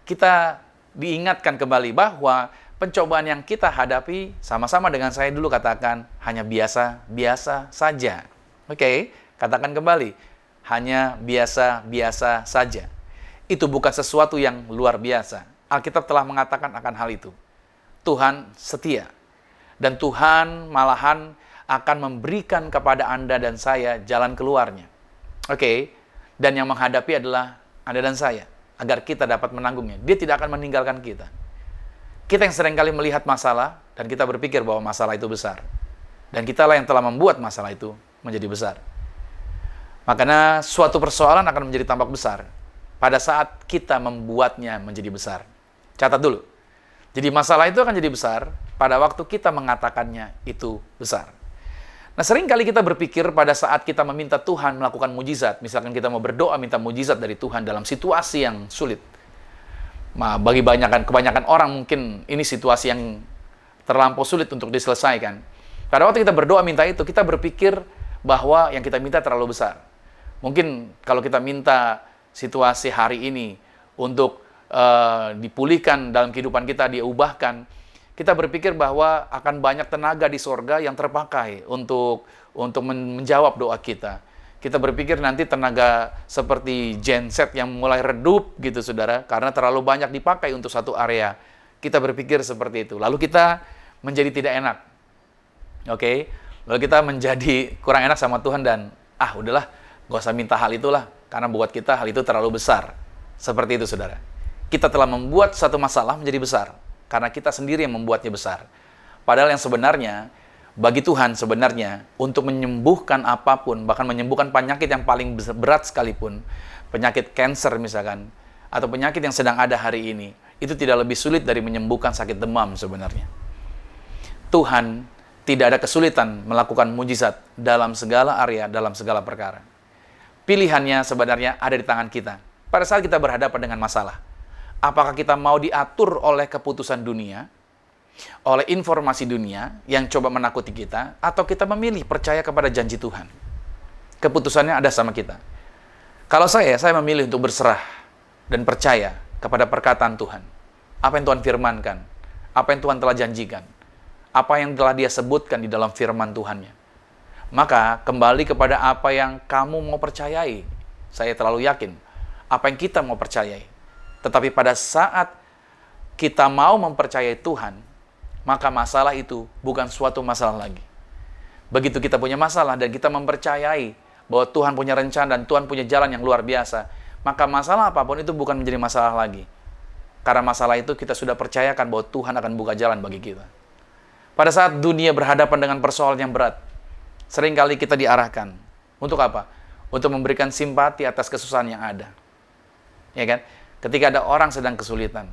kita diingatkan kembali bahwa pencobaan yang kita hadapi sama-sama dengan saya dulu katakan hanya biasa-biasa saja. Oke, katakan kembali, hanya biasa-biasa saja. itu bukan sesuatu yang luar biasa. Alkitab telah mengatakan akan hal itu. Tuhan setia. Dan Tuhan malahan akan memberikan kepada Anda dan saya jalan keluarnya. Oke, dan yang menghadapi adalah Anda dan saya, agar kita dapat menanggungnya. Dia tidak akan meninggalkan kita. Kita yang seringkali melihat masalah, dan kita berpikir bahwa masalah itu besar. Dan kitalah yang telah membuat masalah itu menjadi besar. Makanya suatu persoalan akan menjadi tampak besar pada saat kita membuatnya menjadi besar. Catat dulu. Jadi masalah itu akan jadi besar pada waktu kita mengatakannya itu besar. Nah, sering kali kita berpikir pada saat kita meminta Tuhan melakukan mujizat, misalkan kita mau berdoa minta mujizat dari Tuhan dalam situasi yang sulit. Nah, bagi kebanyakan orang mungkin ini situasi yang terlampau sulit untuk diselesaikan. Pada waktu kita berdoa minta itu, kita berpikir bahwa yang kita minta terlalu besar. Mungkin kalau kita minta situasi hari ini untuk dipulihkan dalam kehidupan kita, diubahkan, kita berpikir bahwa akan banyak tenaga di sorga yang terpakai untuk menjawab doa kita. Kita berpikir nanti tenaga seperti genset yang mulai redup gitu saudara, karena terlalu banyak dipakai untuk satu area. Kita berpikir seperti itu. Lalu kita menjadi tidak enak. Oke? Lalu kita menjadi kurang enak sama Tuhan dan udahlah, gak usah minta hal itulah, karena buat kita hal itu terlalu besar. Seperti itu saudara. Kita telah membuat satu masalah menjadi besar, karena kita sendiri yang membuatnya besar. Padahal yang sebenarnya, bagi Tuhan sebenarnya, untuk menyembuhkan apapun, bahkan menyembuhkan penyakit yang paling berat sekalipun, penyakit kanker misalkan, atau penyakit yang sedang ada hari ini, itu tidak lebih sulit dari menyembuhkan sakit demam sebenarnya. Tuhan tidak ada kesulitan melakukan mujizat dalam segala area, dalam segala perkara. Pilihannya sebenarnya ada di tangan kita. Pada saat kita berhadapan dengan masalah, apakah kita mau diatur oleh keputusan dunia, oleh informasi dunia yang coba menakuti kita, atau kita memilih percaya kepada janji Tuhan? Keputusannya ada sama kita. Kalau saya memilih untuk berserah dan percaya kepada perkataan Tuhan. Apa yang Tuhan firmankan, apa yang Tuhan telah janjikan, apa yang telah Dia sebutkan di dalam firman Tuhannya. Maka kembali kepada apa yang kamu mau percayai. Saya terlalu yakin apa yang kita mau percayai. Tetapi pada saat kita mau mempercayai Tuhan, maka masalah itu bukan suatu masalah lagi. Begitu kita punya masalah dan kita mempercayai bahwa Tuhan punya rencana dan Tuhan punya jalan yang luar biasa, maka masalah apapun itu bukan menjadi masalah lagi. Karena masalah itu kita sudah percayakan bahwa Tuhan akan buka jalan bagi kita. Pada saat dunia berhadapan dengan persoalan yang berat, seringkali kita diarahkan. Untuk apa? Untuk memberikan simpati atas kesusahan yang ada. Ya kan? Ketika ada orang sedang kesulitan,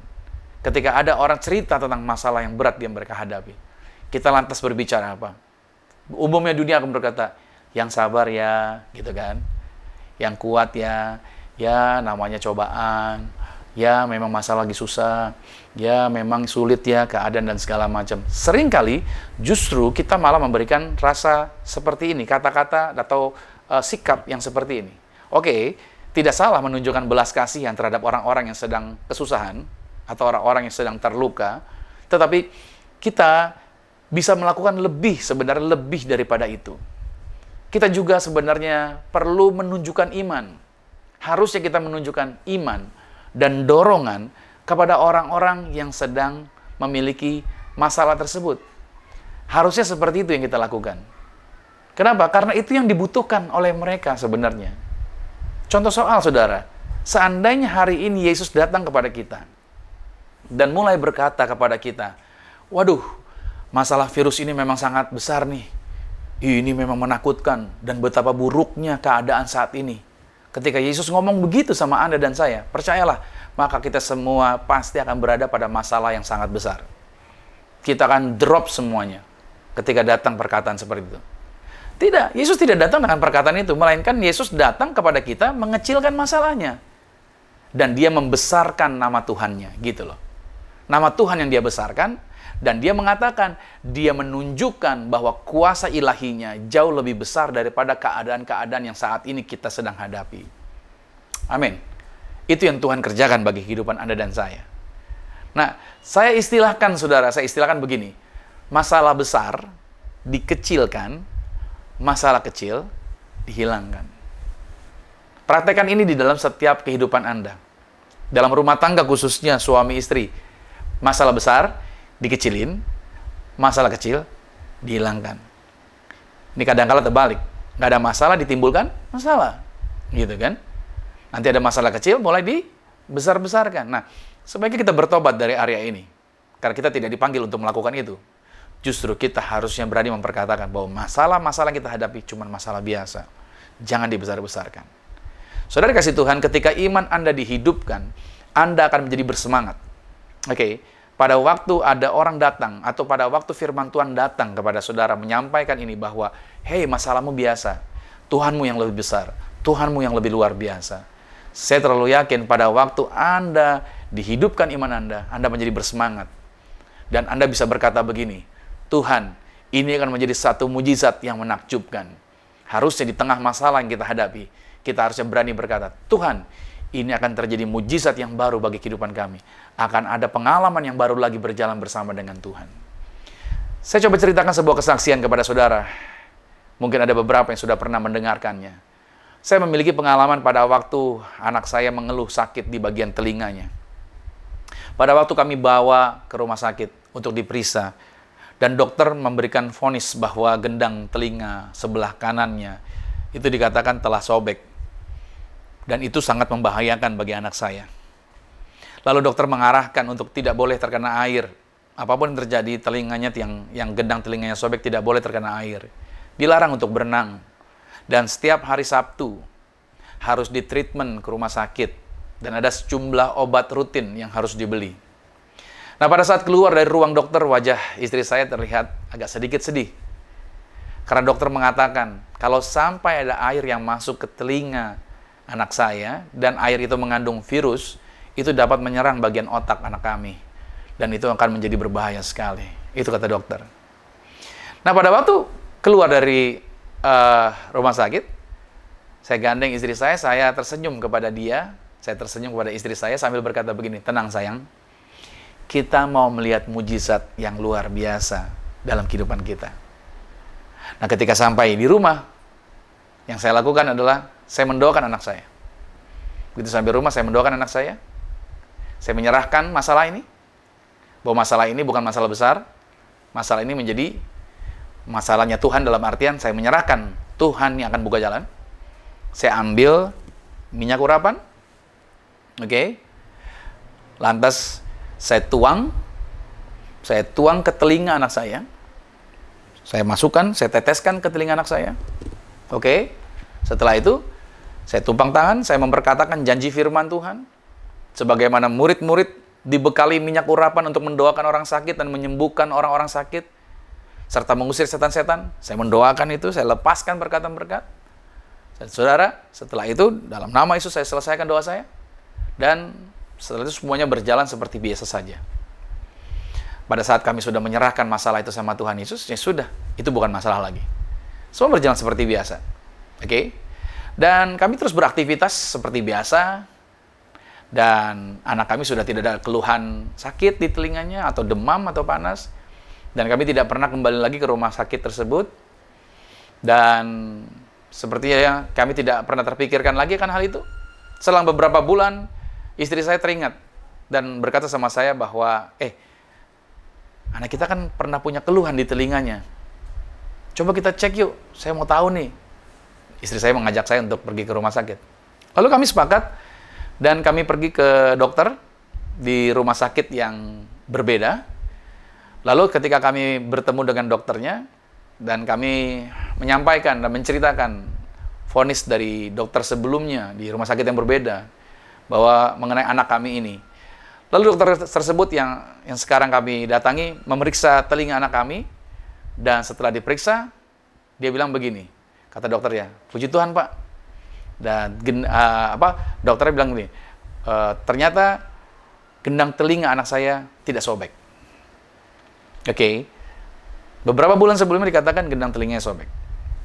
ketika ada orang cerita tentang masalah yang berat yang mereka hadapi, kita lantas berbicara apa? Umumnya dunia akan berkata, yang sabar ya, gitu kan? Yang kuat ya, ya namanya cobaan, ya memang masalah lagi susah, ya memang sulit ya keadaan dan segala macam. Seringkali justru kita malah memberikan rasa seperti ini, kata-kata atau sikap yang seperti ini. Oke, tidak salah menunjukkan belas kasihan terhadap orang-orang yang sedang kesusahan atau orang-orang yang sedang terluka, tetapi kita bisa melakukan sebenarnya lebih daripada itu. Kita juga sebenarnya perlu menunjukkan iman. Harusnya kita menunjukkan iman dan dorongan kepada orang-orang yang sedang memiliki masalah tersebut. Harusnya seperti itu yang kita lakukan. Kenapa? Karena itu yang dibutuhkan oleh mereka sebenarnya. Contoh soal, saudara, seandainya hari ini Yesus datang kepada kita dan mulai berkata kepada kita, waduh, masalah virus ini memang sangat besar nih. Ini memang menakutkan dan betapa buruknya keadaan saat ini. Ketika Yesus ngomong begitu sama Anda dan saya, percayalah, maka kita semua pasti akan berada pada masalah yang sangat besar. Kita akan drop semuanya ketika datang perkataan seperti itu. Tidak, Yesus tidak datang dengan perkataan itu, melainkan Yesus datang kepada kita mengecilkan masalahnya. Dan Dia membesarkan nama Tuhannya, gitu loh. Nama Tuhan yang Dia besarkan, dan Dia mengatakan, Dia menunjukkan bahwa kuasa ilahinya jauh lebih besar daripada keadaan-keadaan yang saat ini kita sedang hadapi. Amin. Itu yang Tuhan kerjakan bagi kehidupan Anda dan saya. Nah, saya istilahkan, saudara, begini. Masalah besar dikecilkan, masalah kecil dihilangkan. Praktekkan ini di dalam setiap kehidupan Anda. Dalam rumah tangga khususnya suami istri, masalah besar dikecilin, masalah kecil dihilangkan. Ini kadang-kala terbalik. Nggak ada masalah ditimbulkan masalah. Gitu kan? Nanti ada masalah kecil mulai dibesar-besarkan. Nah, sebaiknya kita bertobat dari area ini. Karena kita tidak dipanggil untuk melakukan itu. Justru kita harusnya berani memperkatakan bahwa masalah-masalah yang kita hadapi cuma masalah biasa. Jangan dibesar-besarkan. Saudara kasih Tuhan, ketika iman Anda dihidupkan, Anda akan menjadi bersemangat. Oke, pada waktu ada orang datang, atau pada waktu firman Tuhan datang kepada saudara menyampaikan ini bahwa, hei, masalahmu biasa, Tuhanmu yang lebih besar, Tuhanmu yang lebih luar biasa. Saya terlalu yakin pada waktu Anda dihidupkan iman Anda menjadi bersemangat. Dan Anda bisa berkata begini, Tuhan, ini akan menjadi satu mujizat yang menakjubkan. Harusnya di tengah masalah yang kita hadapi, kita harusnya berani berkata, Tuhan, ini akan terjadi mujizat yang baru bagi kehidupan kami. Akan ada pengalaman yang baru lagi berjalan bersama dengan Tuhan. Saya coba ceritakan sebuah kesaksian kepada saudara. Mungkin ada beberapa yang sudah pernah mendengarkannya. Saya memiliki pengalaman pada waktu anak saya mengeluh sakit di bagian telinganya. Pada waktu kami bawa ke rumah sakit untuk diperiksa, dan dokter memberikan vonis bahwa gendang telinga sebelah kanannya itu dikatakan telah sobek. Dan itu sangat membahayakan bagi anak saya. Lalu dokter mengarahkan untuk tidak boleh terkena air. Apapun yang terjadi, telinganya yang gendang telinganya sobek tidak boleh terkena air. Dilarang untuk berenang. Dan setiap hari Sabtu harus ditreatment ke rumah sakit. Dan ada sejumlah obat rutin yang harus dibeli. Nah, pada saat keluar dari ruang dokter, wajah istri saya terlihat agak sedikit sedih. Karena dokter mengatakan, kalau sampai ada air yang masuk ke telinga anak saya, dan air itu mengandung virus, itu dapat menyerang bagian otak anak kami. Dan itu akan menjadi berbahaya sekali. Itu kata dokter. Nah, pada waktu keluar dari rumah sakit, saya gandeng istri saya tersenyum kepada dia, saya tersenyum kepada istri saya sambil berkata begini, tenang sayang, kita mau melihat mujizat yang luar biasa dalam kehidupan kita. Nah, ketika sampai di rumah, yang saya lakukan adalah saya mendoakan anak saya. Begitu sampai rumah, saya mendoakan anak saya. Saya menyerahkan masalah ini. Bahwa masalah ini bukan masalah besar. Masalah ini menjadi masalahnya Tuhan, dalam artian saya menyerahkan Tuhan yang akan buka jalan. Saya ambil minyak urapan. Oke. Lantas saya tuang ke telinga anak saya. Saya masukkan, saya teteskan ke telinga anak saya. Oke. Setelah itu, saya tumpang tangan, saya memperkatakan janji firman Tuhan. Sebagaimana murid-murid dibekali minyak urapan untuk mendoakan orang sakit dan menyembuhkan orang-orang sakit, serta mengusir setan-setan, saya mendoakan itu, saya lepaskan berkat-berkat. Saudara, setelah itu, dalam nama Yesus saya selesaikan doa saya. Dan setelah itu semuanya berjalan seperti biasa saja. Pada saat kami sudah menyerahkan masalah itu sama Tuhan Yesus, ya sudah, itu bukan masalah lagi. Semua berjalan seperti biasa. Oke? Dan kami terus beraktivitas seperti biasa. Dan anak kami sudah tidak ada keluhan sakit di telinganya, atau demam, atau panas. Dan kami tidak pernah kembali lagi ke rumah sakit tersebut. Dan sepertinya ya, kami tidak pernah terpikirkan lagi kan hal itu. Selang beberapa bulan, istri saya teringat dan berkata sama saya bahwa, anak kita kan pernah punya keluhan di telinganya. Coba kita cek yuk, saya mau tahu nih. Istri saya mengajak saya untuk pergi ke rumah sakit. Lalu kami sepakat, dan kami pergi ke dokter di rumah sakit yang berbeda. Lalu ketika kami bertemu dengan dokternya, dan kami menyampaikan dan menceritakan vonis dari dokter sebelumnya di rumah sakit yang berbeda, bahwa mengenai anak kami ini. Lalu dokter tersebut yang sekarang kami datangi memeriksa telinga anak kami, dan setelah diperiksa, dia bilang begini, kata dokter ya, puji Tuhan Pak. Dan dokternya bilang begini, ternyata gendang telinga anak saya tidak sobek. Oke. Beberapa bulan sebelumnya dikatakan gendang telinganya sobek.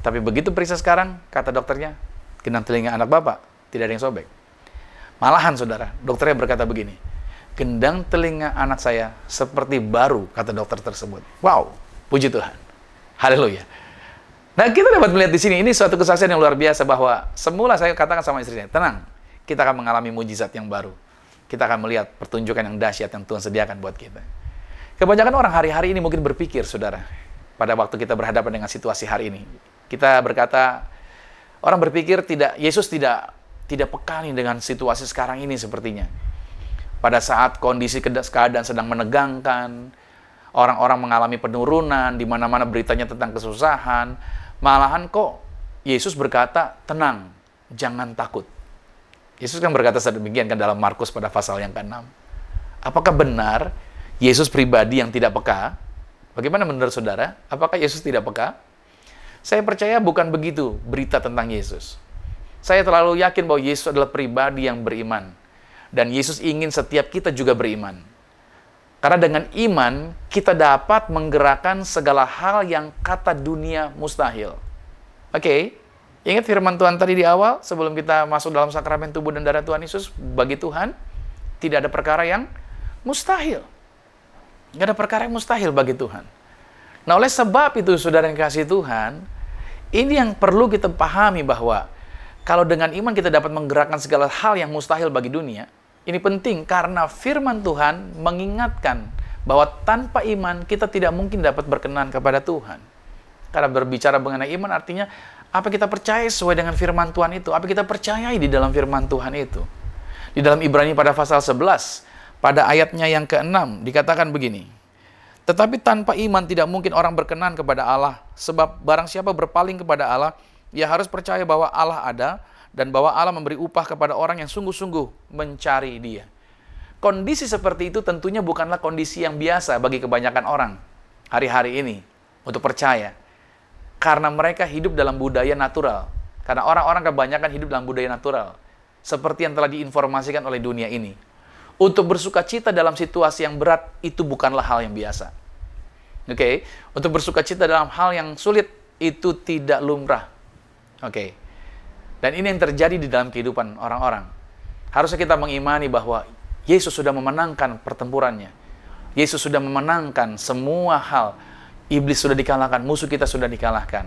Tapi begitu periksa sekarang, kata dokternya, gendang telinga anak Bapak tidak ada yang sobek. Malahan saudara, dokternya berkata begini, gendang telinga anak saya seperti baru, kata dokter tersebut. Wow, puji Tuhan. Haleluya. Nah, kita dapat melihat di sini, ini suatu kesaksian yang luar biasa bahwa semula saya katakan sama istri saya, tenang, kita akan mengalami mujizat yang baru. kita akan melihat pertunjukan yang dahsyat yang Tuhan sediakan buat kita. Kebanyakan orang hari-hari ini mungkin berpikir, saudara, pada waktu kita berhadapan dengan situasi hari ini. Kita berkata, orang berpikir Yesus tidak peka nih dengan situasi sekarang ini sepertinya. Pada saat kondisi keadaan sedang menegangkan, orang-orang mengalami penurunan, di mana-mana beritanya tentang kesusahan, malahan kok Yesus berkata, tenang, jangan takut. Yesus kan berkata sedemikian kan dalam Markus pada pasal yang ke-6. Apakah benar Yesus pribadi yang tidak peka? Bagaimana menurut saudara? Apakah Yesus tidak peka? Saya percaya bukan begitu berita tentang Yesus. Saya terlalu yakin bahwa Yesus adalah pribadi yang beriman. Dan Yesus ingin setiap kita juga beriman. Karena dengan iman, kita dapat menggerakkan segala hal yang kata dunia mustahil. Oke, ingat firman Tuhan tadi di awal, sebelum kita masuk dalam sakramen tubuh dan darah Tuhan Yesus, bagi Tuhan, tidak ada perkara yang mustahil. Tidak ada perkara yang mustahil bagi Tuhan. Nah, oleh sebab itu, saudara yang kasih Tuhan, ini yang perlu kita pahami bahwa kalau dengan iman kita dapat menggerakkan segala hal yang mustahil bagi dunia. Ini penting karena firman Tuhan mengingatkan bahwa tanpa iman kita tidak mungkin dapat berkenan kepada Tuhan. Karena berbicara mengenai iman artinya apa kita percaya sesuai dengan firman Tuhan itu, apa kita percayai di dalam firman Tuhan itu. Di dalam Ibrani pada pasal 11, pada ayatnya yang ke-6 dikatakan begini. Tetapi tanpa iman tidak mungkin orang berkenan kepada Allah, sebab barang siapa berpaling kepada Allah, ia harus percaya bahwa Allah ada, dan bahwa Allah memberi upah kepada orang yang sungguh-sungguh mencari Dia. Kondisi seperti itu tentunya bukanlah kondisi yang biasa bagi kebanyakan orang hari-hari ini untuk percaya. Karena mereka hidup dalam budaya natural. Karena orang-orang kebanyakan hidup dalam budaya natural. Seperti yang telah diinformasikan oleh dunia ini. Untuk bersuka cita dalam situasi yang berat, itu bukanlah hal yang biasa. Oke? Untuk bersuka cita dalam hal yang sulit, itu tidak lumrah. Oke? Dan ini yang terjadi di dalam kehidupan orang-orang. Harusnya kita mengimani bahwa Yesus sudah memenangkan pertempurannya. Yesus sudah memenangkan semua hal. Iblis sudah dikalahkan, musuh kita sudah dikalahkan.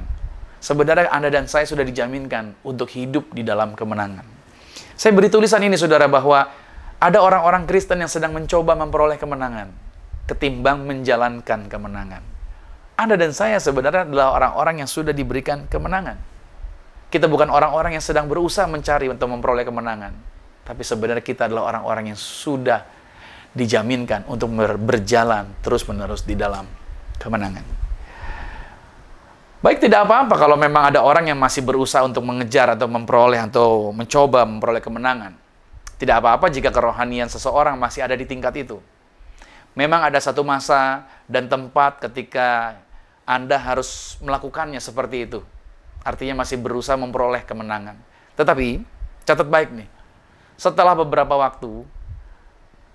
Sebenarnya Anda dan saya sudah dijaminkan untuk hidup di dalam kemenangan. Saya beri tulisan ini, saudara, bahwa ada orang-orang Kristen yang sedang mencoba memperoleh kemenangan ketimbang menjalankan kemenangan. Anda dan saya sebenarnya adalah orang-orang yang sudah diberikan kemenangan. Kita bukan orang-orang yang sedang berusaha mencari untuk memperoleh kemenangan. Tapi sebenarnya kita adalah orang-orang yang sudah dijaminkan untuk berjalan terus-menerus di dalam kemenangan. Baik, tidak apa-apa kalau memang ada orang yang masih berusaha untuk mengejar atau memperoleh atau mencoba memperoleh kemenangan. Tidak apa-apa jika kerohanian seseorang masih ada di tingkat itu. Memang ada satu masa dan tempat ketika Anda harus melakukannya seperti itu. Artinya masih berusaha memperoleh kemenangan. Tetapi, catat baik nih. Setelah beberapa waktu,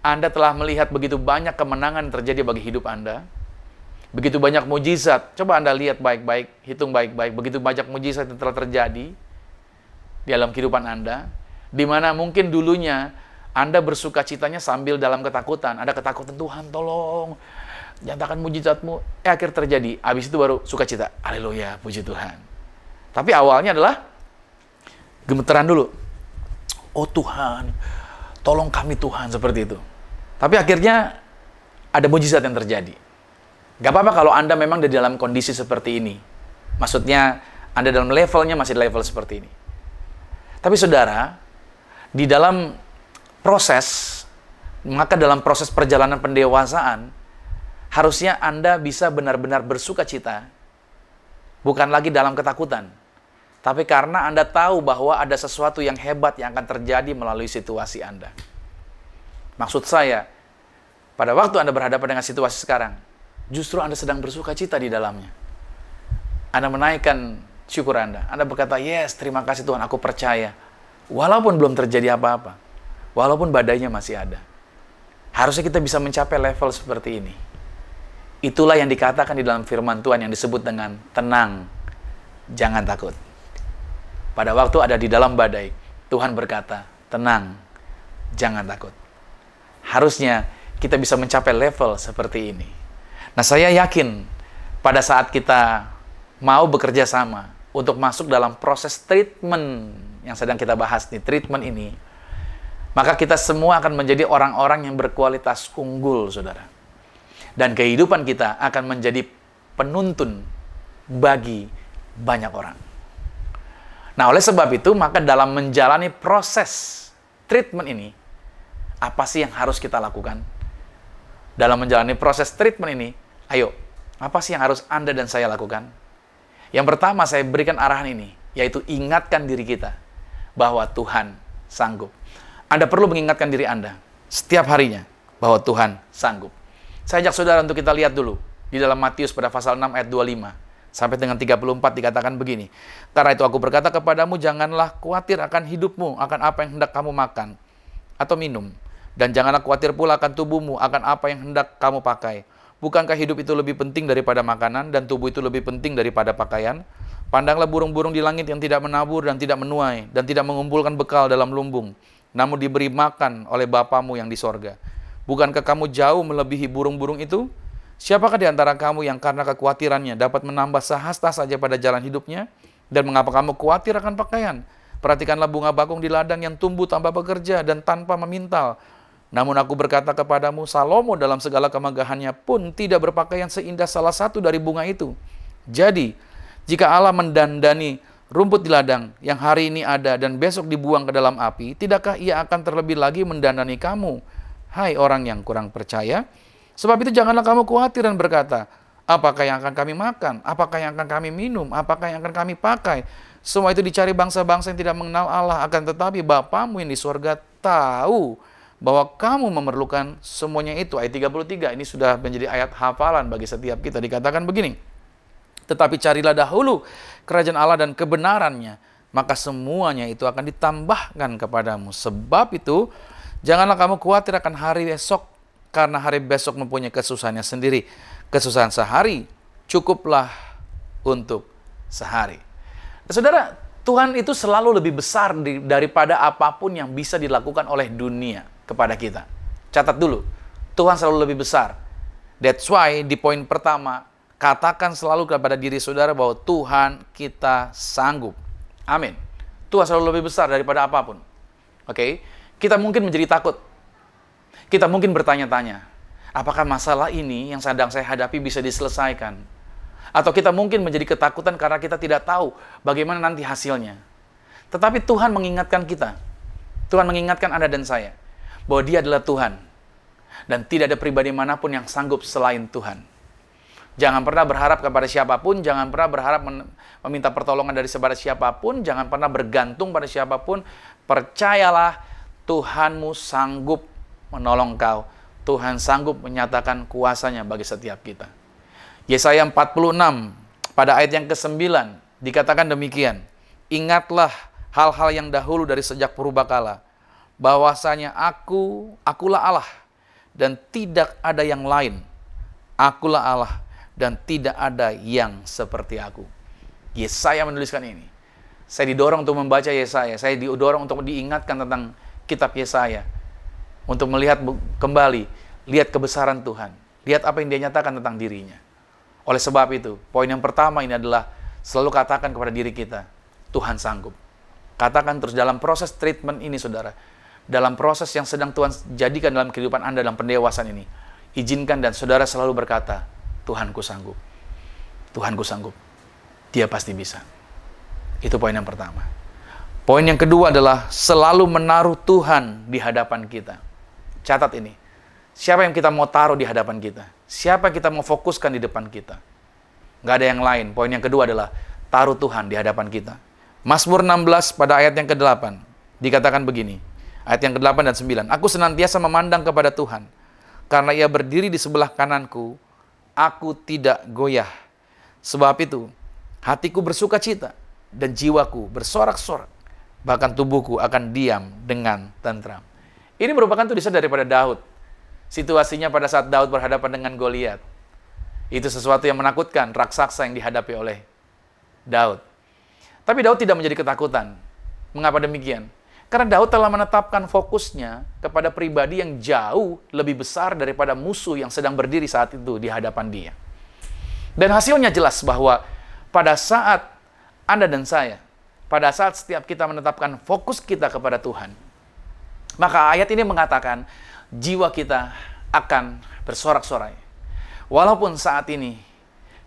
Anda telah melihat begitu banyak kemenangan yang terjadi bagi hidup Anda. Begitu banyak mujizat. Coba Anda lihat baik-baik, hitung baik-baik. Begitu banyak mujizat yang telah terjadi di dalam kehidupan Anda. Di mana mungkin dulunya Anda bersuka citanya sambil dalam ketakutan. Ada ketakutan, Tuhan tolong, nyatakan mujizat-Mu. Akhir terjadi. Habis itu baru sukacita. Haleluya, puji Tuhan. Tapi awalnya adalah gemeteran dulu. Oh Tuhan, tolong kami Tuhan, seperti itu. Tapi akhirnya ada mujizat yang terjadi. Gak apa-apa kalau Anda memang di dalam kondisi seperti ini. Maksudnya Anda dalam levelnya masih level seperti ini. Tapi saudara, di dalam proses, maka dalam proses perjalanan pendewasaan, harusnya Anda bisa benar-benar bersuka cita. Bukan lagi dalam ketakutan. Tapi karena Anda tahu bahwa ada sesuatu yang hebat yang akan terjadi melalui situasi Anda. Maksud saya, pada waktu Anda berhadapan dengan situasi sekarang, justru Anda sedang bersuka cita di dalamnya. Anda menaikkan syukur Anda. Anda berkata, yes, terima kasih Tuhan, aku percaya. Walaupun belum terjadi apa-apa. Walaupun badainya masih ada. Harusnya kita bisa mencapai level seperti ini. Itulah yang dikatakan di dalam firman Tuhan yang disebut dengan tenang, jangan takut. Pada waktu ada di dalam badai, Tuhan berkata, tenang, jangan takut. Harusnya kita bisa mencapai level seperti ini. Nah, saya yakin pada saat kita mau bekerja sama untuk masuk dalam proses treatment yang sedang kita bahas nih, treatment ini, maka kita semua akan menjadi orang-orang yang berkualitas unggul, saudara. Dan kehidupan kita akan menjadi penuntun bagi banyak orang. Nah, oleh sebab itu, maka dalam menjalani proses treatment ini, apa sih yang harus kita lakukan? Dalam menjalani proses treatment ini, ayo, apa sih yang harus Anda dan saya lakukan? Yang pertama, saya berikan arahan ini, yaitu ingatkan diri kita bahwa Tuhan sanggup. Anda perlu mengingatkan diri Anda setiap harinya bahwa Tuhan sanggup. Saya ajak saudara untuk kita lihat dulu di dalam Matius pada pasal 6 ayat 25 sampai dengan 34 dikatakan begini. Karena itu aku berkata kepadamu, janganlah khawatir akan hidupmu, akan apa yang hendak kamu makan atau minum. Dan janganlah khawatir pula akan tubuhmu, akan apa yang hendak kamu pakai. Bukankah hidup itu lebih penting daripada makanan, dan tubuh itu lebih penting daripada pakaian? Pandanglah burung-burung di langit yang tidak menabur dan tidak menuai, dan tidak mengumpulkan bekal dalam lumbung, namun diberi makan oleh Bapamu yang di sorga. Bukankah kamu jauh melebihi burung-burung itu? Siapakah di antara kamu yang karena kekhawatirannya dapat menambah sehasta saja pada jalan hidupnya? Dan mengapa kamu khawatir akan pakaian? Perhatikanlah bunga bakung di ladang yang tumbuh tanpa bekerja dan tanpa memintal. Namun aku berkata kepadamu, Salomo dalam segala kemegahannya pun tidak berpakaian seindah salah satu dari bunga itu. Jadi, jika Allah mendandani rumput di ladang yang hari ini ada dan besok dibuang ke dalam api, tidakkah Ia akan terlebih lagi mendandani kamu, hai orang yang kurang percaya? Sebab itu janganlah kamu khawatir dan berkata, apakah yang akan kami makan? Apakah yang akan kami minum? Apakah yang akan kami pakai? Semua itu dicari bangsa-bangsa yang tidak mengenal Allah. Akan tetapi Bapamu yang di surga tahu bahwa kamu memerlukan semuanya itu. Ayat 33, ini sudah menjadi ayat hafalan bagi setiap kita. Dikatakan begini, tetapi carilah dahulu kerajaan Allah dan kebenarannya, maka semuanya itu akan ditambahkan kepadamu. Sebab itu, janganlah kamu khawatir akan hari esok, karena hari besok mempunyai kesusahannya sendiri. Kesusahan sehari cukuplah untuk sehari. Nah, saudara, Tuhan itu selalu lebih besar daripada apapun yang bisa dilakukan oleh dunia kepada kita. Catat dulu, Tuhan selalu lebih besar. That's why di poin pertama, katakan selalu kepada diri saudara bahwa Tuhan kita sanggup. Amin. Tuhan selalu lebih besar daripada apapun. Oke? Kita mungkin menjadi takut. Kita mungkin bertanya-tanya, apakah masalah ini yang sedang saya hadapi bisa diselesaikan? Atau kita mungkin menjadi ketakutan karena kita tidak tahu bagaimana nanti hasilnya. Tetapi Tuhan mengingatkan kita. Tuhan mengingatkan Anda dan saya bahwa Dia adalah Tuhan. Dan tidak ada pribadi manapun yang sanggup selain Tuhan. Jangan pernah berharap kepada siapapun, jangan pernah berharap meminta pertolongan dari siapapun, jangan pernah bergantung pada siapapun. Percayalah, Tuhanmu sanggup menolong kau. Tuhan sanggup menyatakan kuasanya bagi setiap kita. Yesaya 46 pada ayat yang ke-9 dikatakan demikian. Ingatlah hal-hal yang dahulu dari sejak purbakala, bahwasanya akulah Allah dan tidak ada yang lain. Akulah Allah dan tidak ada yang seperti aku. Yesaya menuliskan ini. Saya didorong untuk membaca Yesaya. Saya didorong untuk diingatkan tentang kitab Yesaya. Untuk melihat kembali, lihat kebesaran Tuhan. Lihat apa yang Dia nyatakan tentang dirinya. Oleh sebab itu, poin yang pertama ini adalah selalu katakan kepada diri kita, Tuhan sanggup. Katakan terus dalam proses treatment ini, saudara. Dalam proses yang sedang Tuhan jadikan dalam kehidupan Anda dalam pendewasaan ini. Izinkan dan saudara selalu berkata, Tuhanku sanggup. Tuhanku sanggup. Dia pasti bisa. Itu poin yang pertama. Poin yang kedua adalah selalu menaruh Tuhan di hadapan kita. Catat ini. Siapa yang kita mau taruh di hadapan kita? Siapa yang kita mau fokuskan di depan kita? Nggak ada yang lain. Poin yang kedua adalah taruh Tuhan di hadapan kita. Mazmur 16 pada ayat yang ke-8 dikatakan begini. Ayat yang ke-8 dan 9. Aku senantiasa memandang kepada Tuhan, karena Ia berdiri di sebelah kananku, aku tidak goyah. Sebab itu, hatiku bersuka cita dan jiwaku bersorak-sorak. Bahkan tubuhku akan diam dengan tentram. Ini merupakan tulisan daripada Daud. Situasinya pada saat Daud berhadapan dengan Goliat. Itu sesuatu yang menakutkan, raksasa yang dihadapi oleh Daud. Tapi Daud tidak menjadi ketakutan. Mengapa demikian? Karena Daud telah menetapkan fokusnya kepada pribadi yang jauh lebih besar daripada musuh yang sedang berdiri saat itu di hadapan dia. Dan hasilnya jelas bahwa pada saat Anda dan saya, pada saat setiap kita menetapkan fokus kita kepada Tuhan, Maka ayat ini mengatakan, jiwa kita akan bersorak-sorai. Walaupun saat ini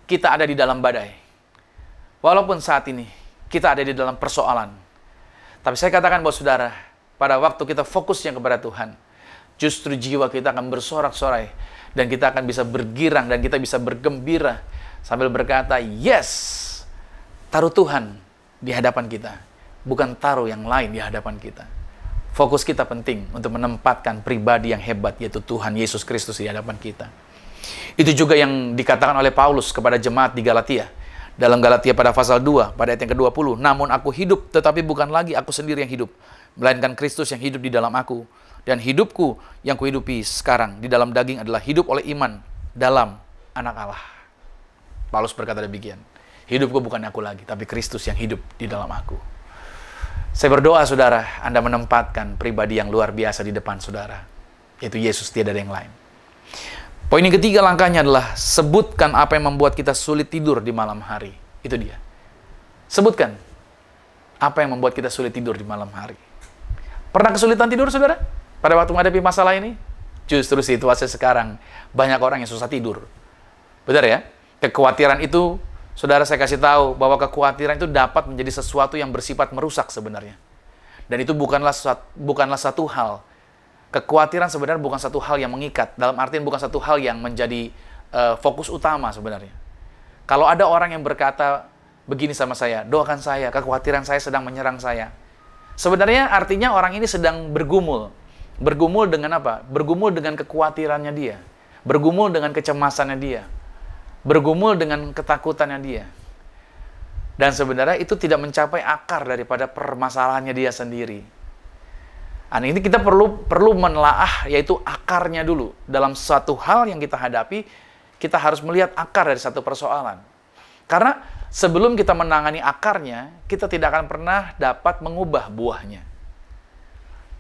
kita ada di dalam badai. Walaupun saat ini kita ada di dalam persoalan. Tapi saya katakan buat saudara, pada waktu kita fokusnya kepada Tuhan, justru jiwa kita akan bersorak-sorai. Dan kita akan bisa bergirang dan kita bisa bergembira sambil berkata, yes, taruh Tuhan di hadapan kita. Bukan taruh yang lain di hadapan kita. Fokus kita penting untuk menempatkan pribadi yang hebat, yaitu Tuhan Yesus Kristus di hadapan kita. Itu juga yang dikatakan oleh Paulus kepada jemaat di Galatia. Dalam Galatia pada pasal 2, pada ayat yang ke-20. Namun aku hidup, tetapi bukan lagi aku sendiri yang hidup, melainkan Kristus yang hidup di dalam aku. Dan hidupku yang kuhidupi sekarang di dalam daging adalah hidup oleh iman dalam Anak Allah. Paulus berkata demikian. Hidupku bukan aku lagi, tapi Kristus yang hidup di dalam aku. Saya berdoa saudara, Anda menempatkan pribadi yang luar biasa di depan saudara, yaitu Yesus, tiada ada yang lain. Poin yang ketiga langkahnya adalah sebutkan apa yang membuat kita sulit tidur di malam hari. Itu dia. Sebutkan apa yang membuat kita sulit tidur di malam hari. Pernah kesulitan tidur saudara? Pada waktu menghadapi masalah ini? Justru situasi sekarang banyak orang yang susah tidur. Benar ya? Kekhawatiran itu, saudara, saya kasih tahu bahwa kekhawatiran itu dapat menjadi sesuatu yang bersifat merusak sebenarnya. Dan itu bukanlah satu hal. Kekhawatiran sebenarnya bukan satu hal yang mengikat. Dalam artian bukan satu hal yang menjadi fokus utama sebenarnya. Kalau ada orang yang berkata begini sama saya, doakan saya, kekhawatiran saya sedang menyerang saya. Sebenarnya artinya orang ini sedang bergumul. Bergumul dengan apa? Bergumul dengan kekhawatirannya dia. Bergumul dengan kecemasannya dia. Bergumul dengan ketakutannya dia. Dan sebenarnya itu tidak mencapai akar daripada permasalahannya dia sendiri. Nah, ini kita perlu menelaah, yaitu akarnya dulu. Dalam suatu hal yang kita hadapi, kita harus melihat akar dari satu persoalan. Karena sebelum kita menangani akarnya, kita tidak akan pernah dapat mengubah buahnya.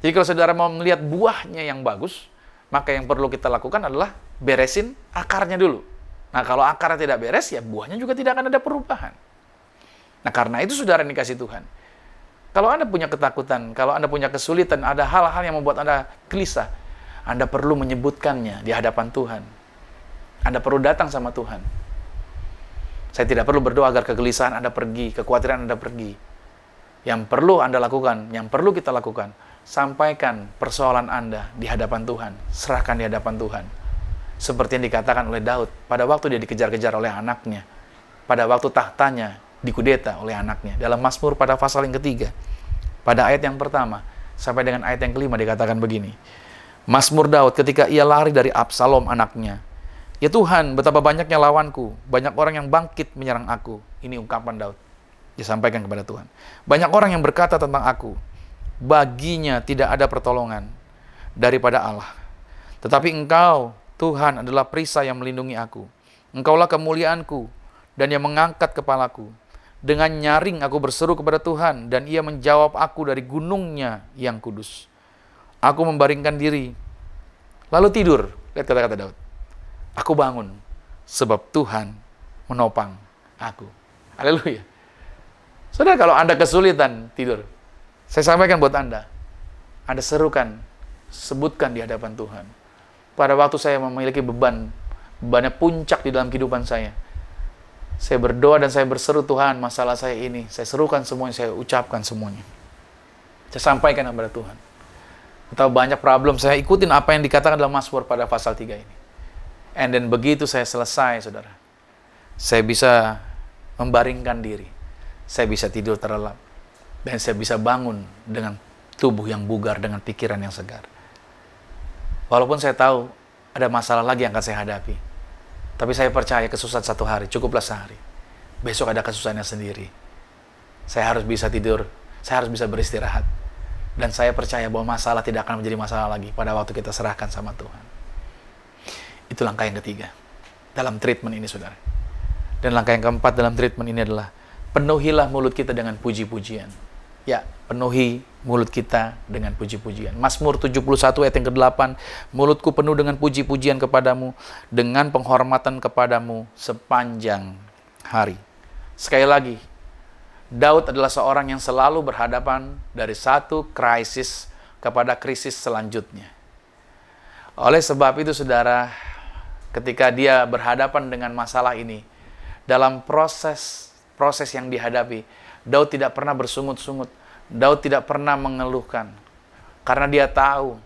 Jadi kalau saudara mau melihat buahnya yang bagus, maka yang perlu kita lakukan adalah beresin akarnya dulu. Nah, kalau akarnya tidak beres, ya buahnya juga tidak akan ada perubahan. Nah, karena itu saudara yang dikasih Tuhan. Kalau Anda punya ketakutan, kalau Anda punya kesulitan, ada hal-hal yang membuat Anda gelisah, Anda perlu menyebutkannya di hadapan Tuhan. Anda perlu datang sama Tuhan. Saya tidak perlu berdoa agar kegelisahan Anda pergi, kekhawatiran Anda pergi. Yang perlu Anda lakukan, yang perlu kita lakukan, sampaikan persoalan Anda di hadapan Tuhan. Serahkan di hadapan Tuhan. Seperti yang dikatakan oleh Daud, pada waktu dia dikejar-kejar oleh anaknya, pada waktu tahtanya dikudeta oleh anaknya. Dalam Mazmur pada pasal yang ketiga, pada ayat yang pertama, sampai dengan ayat yang kelima dikatakan begini. Mazmur Daud ketika ia lari dari Absalom anaknya. Ya Tuhan, betapa banyaknya lawanku, banyak orang yang bangkit menyerang aku. Ini ungkapan Daud. Disampaikan kepada Tuhan. Banyak orang yang berkata tentang aku, baginya tidak ada pertolongan daripada Allah. Tetapi Engkau, Tuhan, adalah perisai yang melindungi aku. Engkaulah kemuliaanku dan yang mengangkat kepalaku. Dengan nyaring aku berseru kepada Tuhan dan ia menjawab aku dari gunungnya yang kudus. Aku membaringkan diri, lalu tidur. Lihat kata-kata Daud. Aku bangun sebab Tuhan menopang aku. Haleluya. Saudara, kalau Anda kesulitan tidur, saya sampaikan buat Anda serukan, sebutkan di hadapan Tuhan. Pada waktu saya memiliki bebannya puncak di dalam kehidupan saya berdoa dan saya berseru, Tuhan, masalah saya ini, saya serukan semuanya, saya ucapkan semuanya. Saya sampaikan kepada Tuhan. Betapa banyak problem, saya ikutin apa yang dikatakan dalam Mazmur pada pasal 3 ini. And then begitu saya selesai, saudara, saya bisa membaringkan diri, saya bisa tidur terlelap, dan saya bisa bangun dengan tubuh yang bugar, dengan pikiran yang segar. Walaupun saya tahu ada masalah lagi yang akan saya hadapi, tapi saya percaya kesusahan satu hari, cukuplah sehari. Besok ada kesusahannya sendiri. Saya harus bisa tidur, saya harus bisa beristirahat. Dan saya percaya bahwa masalah tidak akan menjadi masalah lagi pada waktu kita serahkan sama Tuhan. Itu langkah yang ketiga dalam treatment ini, saudara. Dan langkah yang keempat dalam treatment ini adalah penuhilah mulut kita dengan puji-pujian. Ya, penuhi mulut kita dengan puji-pujian. Mazmur 71 ayat yang ke-8, mulutku penuh dengan puji-pujian kepadamu, dengan penghormatan kepadamu sepanjang hari. Sekali lagi, Daud adalah seorang yang selalu berhadapan dari satu krisis kepada krisis selanjutnya. Oleh sebab itu saudara, ketika dia berhadapan dengan masalah ini, dalam proses yang dihadapi, Daud tidak pernah bersungut-sungut. Daud tidak pernah mengeluhkan. Karena dia tahu,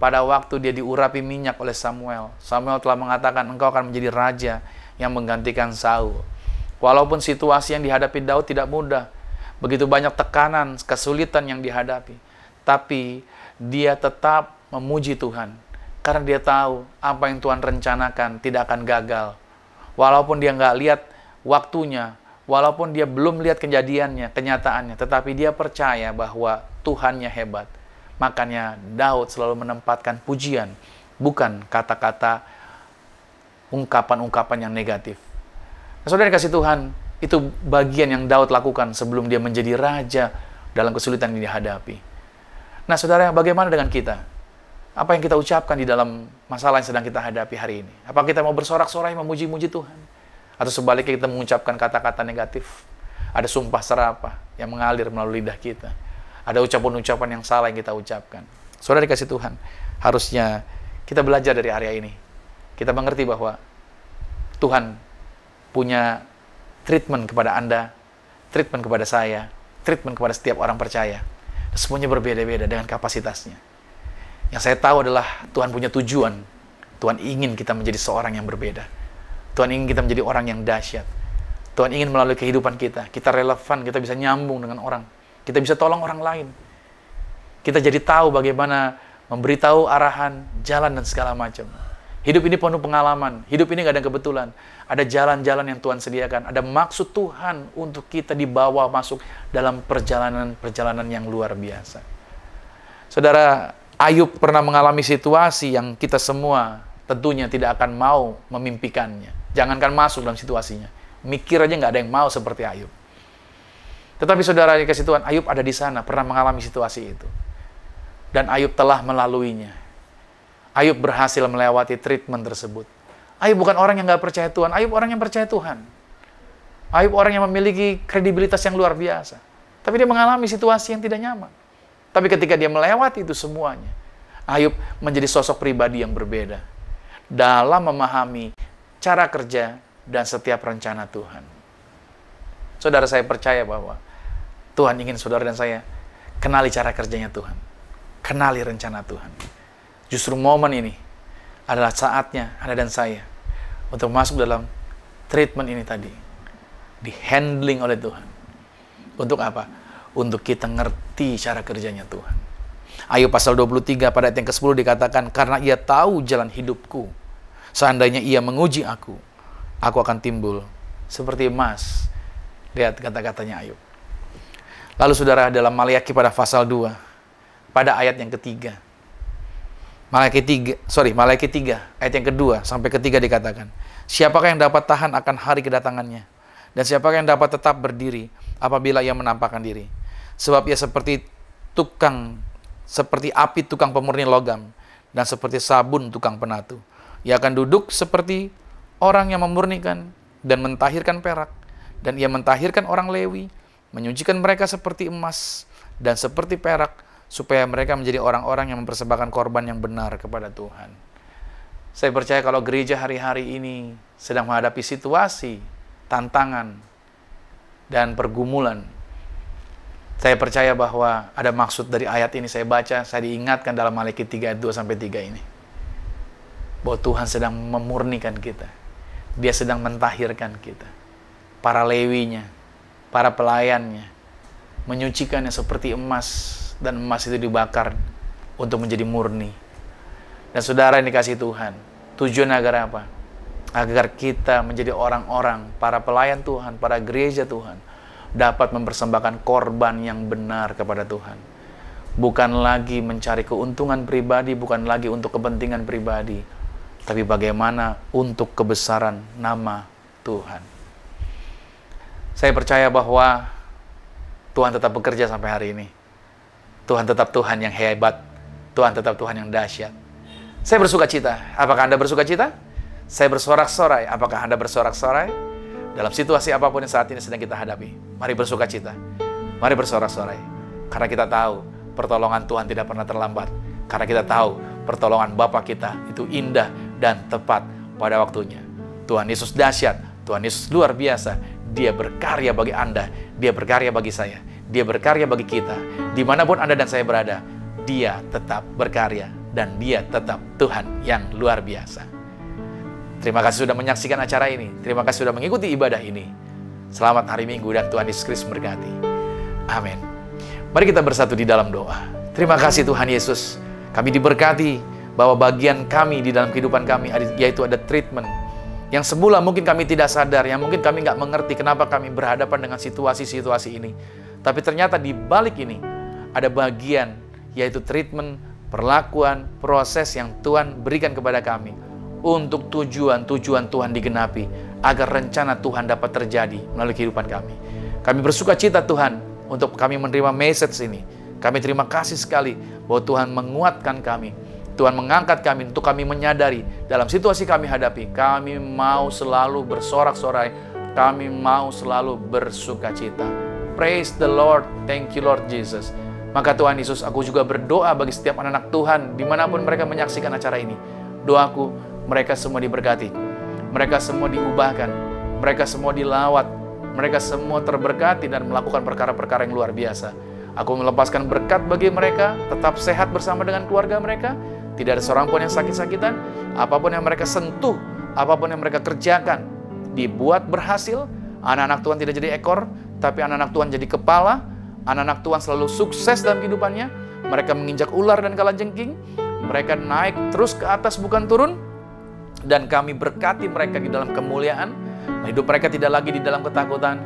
pada waktu dia diurapi minyak oleh Samuel, Samuel telah mengatakan, engkau akan menjadi raja yang menggantikan Saul. Walaupun situasi yang dihadapi Daud tidak mudah, begitu banyak tekanan, kesulitan yang dihadapi, tapi dia tetap memuji Tuhan. Karena dia tahu apa yang Tuhan rencanakan tidak akan gagal. Walaupun dia nggak lihat waktunya, walaupun dia belum lihat kejadiannya, kenyataannya, tetapi dia percaya bahwa Tuhannya hebat. Makanya Daud selalu menempatkan pujian, bukan kata-kata ungkapan-ungkapan yang negatif. Nah, saudara dikasih Tuhan, itu bagian yang Daud lakukan sebelum dia menjadi raja dalam kesulitan yang dihadapi. Nah saudara, bagaimana dengan kita? Apa yang kita ucapkan di dalam masalah yang sedang kita hadapi hari ini? Apa kita mau bersorak-sorai memuji-muji Tuhan? Atau sebaliknya kita mengucapkan kata-kata negatif? Ada sumpah serapah yang mengalir melalui lidah kita. Ada ucapan-ucapan yang salah yang kita ucapkan. Saudara dikasih Tuhan, harusnya kita belajar dari area ini. Kita mengerti bahwa Tuhan punya treatment kepada Anda, treatment kepada saya, treatment kepada setiap orang percaya. Semuanya berbeda-beda dengan kapasitasnya. Yang saya tahu adalah Tuhan punya tujuan. Tuhan ingin kita menjadi seorang yang berbeda. Tuhan ingin kita menjadi orang yang dahsyat. Tuhan ingin melalui kehidupan kita relevan, kita bisa nyambung dengan orang. Kita bisa tolong orang lain. Kita jadi tahu bagaimana memberitahu arahan, jalan, dan segala macam. Hidup ini penuh pengalaman. Hidup ini gak ada kebetulan. Ada jalan-jalan yang Tuhan sediakan. Ada maksud Tuhan untuk kita dibawa masuk dalam perjalanan-perjalanan yang luar biasa. Saudara, Ayub pernah mengalami situasi yang kita semua tentunya tidak akan mau memimpikannya. Jangankan masuk dalam situasinya. Mikir aja nggak ada yang mau seperti Ayub. Tetapi saudara dikasih Tuhan, Ayub ada di sana, pernah mengalami situasi itu. Dan Ayub telah melaluinya. Ayub berhasil melewati treatment tersebut. Ayub bukan orang yang nggak percaya Tuhan. Ayub orang yang percaya Tuhan. Ayub orang yang memiliki kredibilitas yang luar biasa. Tapi dia mengalami situasi yang tidak nyaman. Tapi ketika dia melewati itu semuanya, Ayub menjadi sosok pribadi yang berbeda dalam memahami cara kerja dan setiap rencana Tuhan. Saudara, saya percaya bahwa Tuhan ingin saudara dan saya kenali cara kerjanya Tuhan, kenali rencana Tuhan. Justru momen ini adalah saatnya Anda dan saya untuk masuk dalam treatment ini tadi, di handling oleh Tuhan. Untuk apa? Untuk kita ngerti cara kerjanya Tuhan. Ayub pasal 23 pada ayat yang ke-10 dikatakan, karena ia tahu jalan hidupku, seandainya ia menguji aku akan timbul seperti emas. Lihat kata-katanya Ayub. Lalu saudara, dalam Maleakhi pada pasal 2 pada ayat yang ketiga, Maleakhi 3 ayat yang kedua sampai ketiga dikatakan, siapakah yang dapat tahan akan hari kedatangannya, dan siapakah yang dapat tetap berdiri apabila ia menampakkan diri? Sebab ia seperti api tukang pemurni logam, dan seperti sabun tukang penatu. Ia akan duduk seperti orang yang memurnikan dan mentahirkan perak, dan ia mentahirkan orang Lewi, menyucikan mereka seperti emas dan seperti perak, supaya mereka menjadi orang-orang yang mempersembahkan korban yang benar kepada Tuhan. Saya percaya kalau gereja hari-hari ini sedang menghadapi situasi, tantangan, dan pergumulan, saya percaya bahwa ada maksud dari ayat ini. Saya baca, saya diingatkan dalam Maleakhi 3 ayat 2-3 ini, bahwa Tuhan sedang memurnikan kita. Dia sedang mentahirkan kita. Para lewinya, para pelayannya, menyucikannya seperti emas, dan emas itu dibakar untuk menjadi murni. Dan saudara yang dikasih Tuhan, tujuan agar apa? Agar kita menjadi orang-orang, para pelayan Tuhan, para gereja Tuhan, dapat mempersembahkan korban yang benar kepada Tuhan. Bukan lagi mencari keuntungan pribadi, bukan lagi untuk kepentingan pribadi, tapi bagaimana untuk kebesaran nama Tuhan. Saya percaya bahwa Tuhan tetap bekerja sampai hari ini. Tuhan tetap Tuhan yang hebat. Tuhan tetap Tuhan yang dahsyat. Saya bersuka cita. Apakah Anda bersuka cita? Saya bersorak-sorai. Apakah Anda bersorak-sorai? Dalam situasi apapun yang saat ini sedang kita hadapi, mari bersuka cita. Mari bersorak-sorai. Karena kita tahu pertolongan Tuhan tidak pernah terlambat. Karena kita tahu pertolongan Bapa kita itu indah dan tepat pada waktunya. Tuhan Yesus dahsyat, Tuhan Yesus luar biasa. Dia berkarya bagi Anda, Dia berkarya bagi saya, Dia berkarya bagi kita. Dimanapun Anda dan saya berada, Dia tetap berkarya dan Dia tetap Tuhan yang luar biasa. Terima kasih sudah menyaksikan acara ini. Terima kasih sudah mengikuti ibadah ini. Selamat hari Minggu dan Tuhan Yesus Kristus berkati. Amin. Mari kita bersatu di dalam doa. Terima kasih Tuhan Yesus. Kami diberkati bahwa bagian kami di dalam kehidupan kami yaitu ada treatment yang semula mungkin kami tidak sadar, yang mungkin kami nggak mengerti kenapa kami berhadapan dengan situasi-situasi ini. Tapi ternyata di balik ini ada bagian yaitu treatment, perlakuan, proses yang Tuhan berikan kepada kami untuk tujuan Tuhan digenapi agar rencana Tuhan dapat terjadi melalui kehidupan kami. Kami bersuka cita Tuhan untuk kami menerima message ini. Kami terima kasih sekali bahwa Tuhan menguatkan kami. Tuhan mengangkat kami untuk kami menyadari dalam situasi kami hadapi, kami mau selalu bersorak-sorai, kami mau selalu bersuka cita. Praise the Lord, thank you Lord Jesus. Maka Tuhan Yesus, aku juga berdoa bagi setiap anak-anak Tuhan dimanapun mereka menyaksikan acara ini. Doaku, mereka semua diberkati, mereka semua diubahkan, mereka semua dilawat, mereka semua terberkati dan melakukan perkara-perkara yang luar biasa. Aku melepaskan berkat bagi mereka, tetap sehat bersama dengan keluarga mereka. Tidak ada seorang pun yang sakit-sakitan. Apapun yang mereka sentuh, apapun yang mereka kerjakan, dibuat berhasil. Anak-anak Tuhan tidak jadi ekor, tapi anak-anak Tuhan jadi kepala. Anak-anak Tuhan selalu sukses dalam kehidupannya. Mereka menginjak ular dan kalajengking. Mereka naik terus ke atas, bukan turun. Dan kami berkati mereka di dalam kemuliaan. Hidup mereka tidak lagi di dalam ketakutan.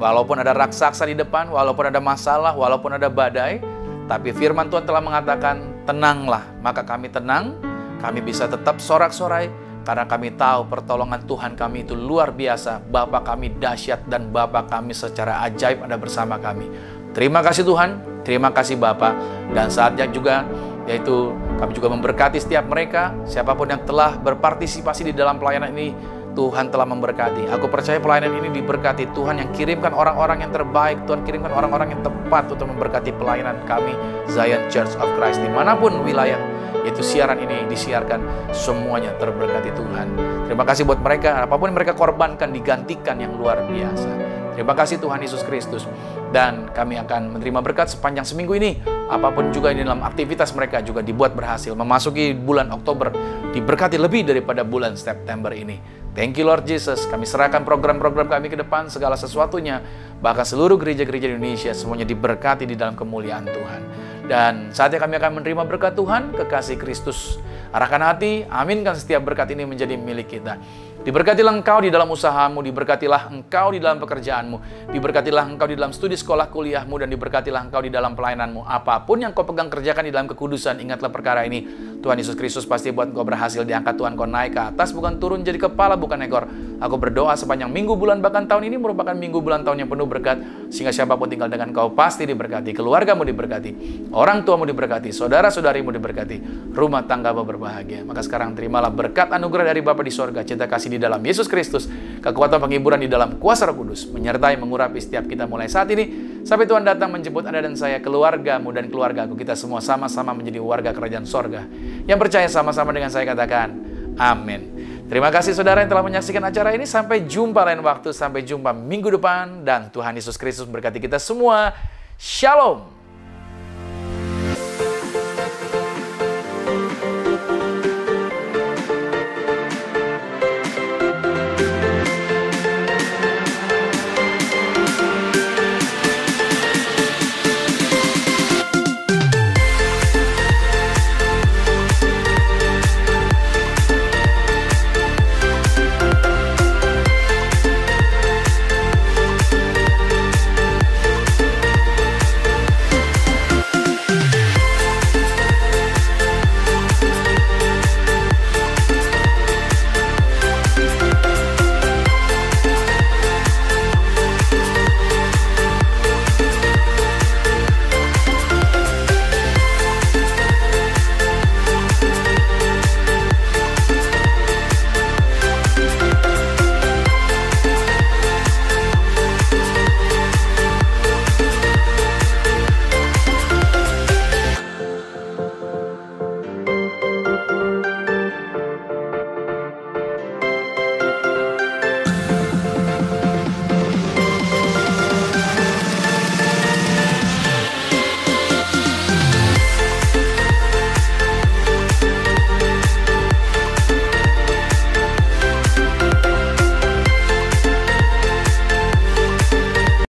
Walaupun ada raksasa di depan, walaupun ada masalah, walaupun ada badai, tapi firman Tuhan telah mengatakan, tenanglah. Maka kami tenang, kami bisa tetap sorak-sorai, karena kami tahu pertolongan Tuhan kami itu luar biasa. Bapa kami dahsyat dan Bapa kami secara ajaib ada bersama kami. Terima kasih Tuhan, terima kasih Bapa. Dan saatnya juga, yaitu kami juga memberkati setiap mereka, siapapun yang telah berpartisipasi di dalam pelayanan ini, Tuhan telah memberkati. Aku percaya pelayanan ini diberkati. Tuhan yang kirimkan orang-orang yang terbaik. Tuhan kirimkan orang-orang yang tepat untuk memberkati pelayanan kami, Zion Church of Christ. Dimanapun wilayah, yaitu siaran ini disiarkan, semuanya terberkati Tuhan. Terima kasih buat mereka. Apapun yang mereka korbankan, digantikan yang luar biasa. Terima kasih Tuhan Yesus Kristus. Dan kami akan menerima berkat sepanjang seminggu ini. Apapun juga di dalam aktivitas mereka juga dibuat berhasil. Memasuki bulan Oktober, diberkati lebih daripada bulan September ini. Thank you Lord Jesus. Kami serahkan program-program kami ke depan, segala sesuatunya. Bahkan seluruh gereja-gereja di Indonesia, semuanya diberkati di dalam kemuliaan Tuhan. Dan saatnya kami akan menerima berkat Tuhan, kekasih Kristus. Arahkan hati, aminkan setiap berkat ini menjadi milik kita. Diberkatilah engkau di dalam usahamu, diberkatilah engkau di dalam pekerjaanmu, diberkatilah engkau di dalam studi sekolah kuliahmu, dan diberkatilah engkau di dalam pelayananmu. Apapun yang kau pegang kerjakan di dalam kekudusan, ingatlah perkara ini. Tuhan Yesus Kristus pasti buat engkau berhasil diangkat. Tuhan, kau naik ke atas, bukan turun jadi kepala, bukan ekor. Aku berdoa sepanjang minggu, bulan, bahkan tahun ini merupakan minggu, bulan, tahun yang penuh berkat, sehingga siapapun tinggal dengan kau pasti diberkati, keluargamu diberkati, orang tuamu diberkati, saudara-saudarimu diberkati, rumah tanggamu berbahagia. Maka sekarang terimalah berkat anugerah dari Bapa di sorga, cinta kasih di dalam Yesus Kristus, kekuatan penghiburan di dalam kuasa Roh Kudus, menyertai mengurapi setiap kita mulai saat ini, sampai Tuhan datang menjemput Anda dan saya, keluargamu dan keluargaku, kita semua sama-sama menjadi warga kerajaan sorga. Yang percaya sama-sama dengan saya katakan, amin. Terima kasih saudara yang telah menyaksikan acara ini. Sampai jumpa lain waktu, sampai jumpa minggu depan. Dan Tuhan Yesus Kristus berkati kita semua. Shalom.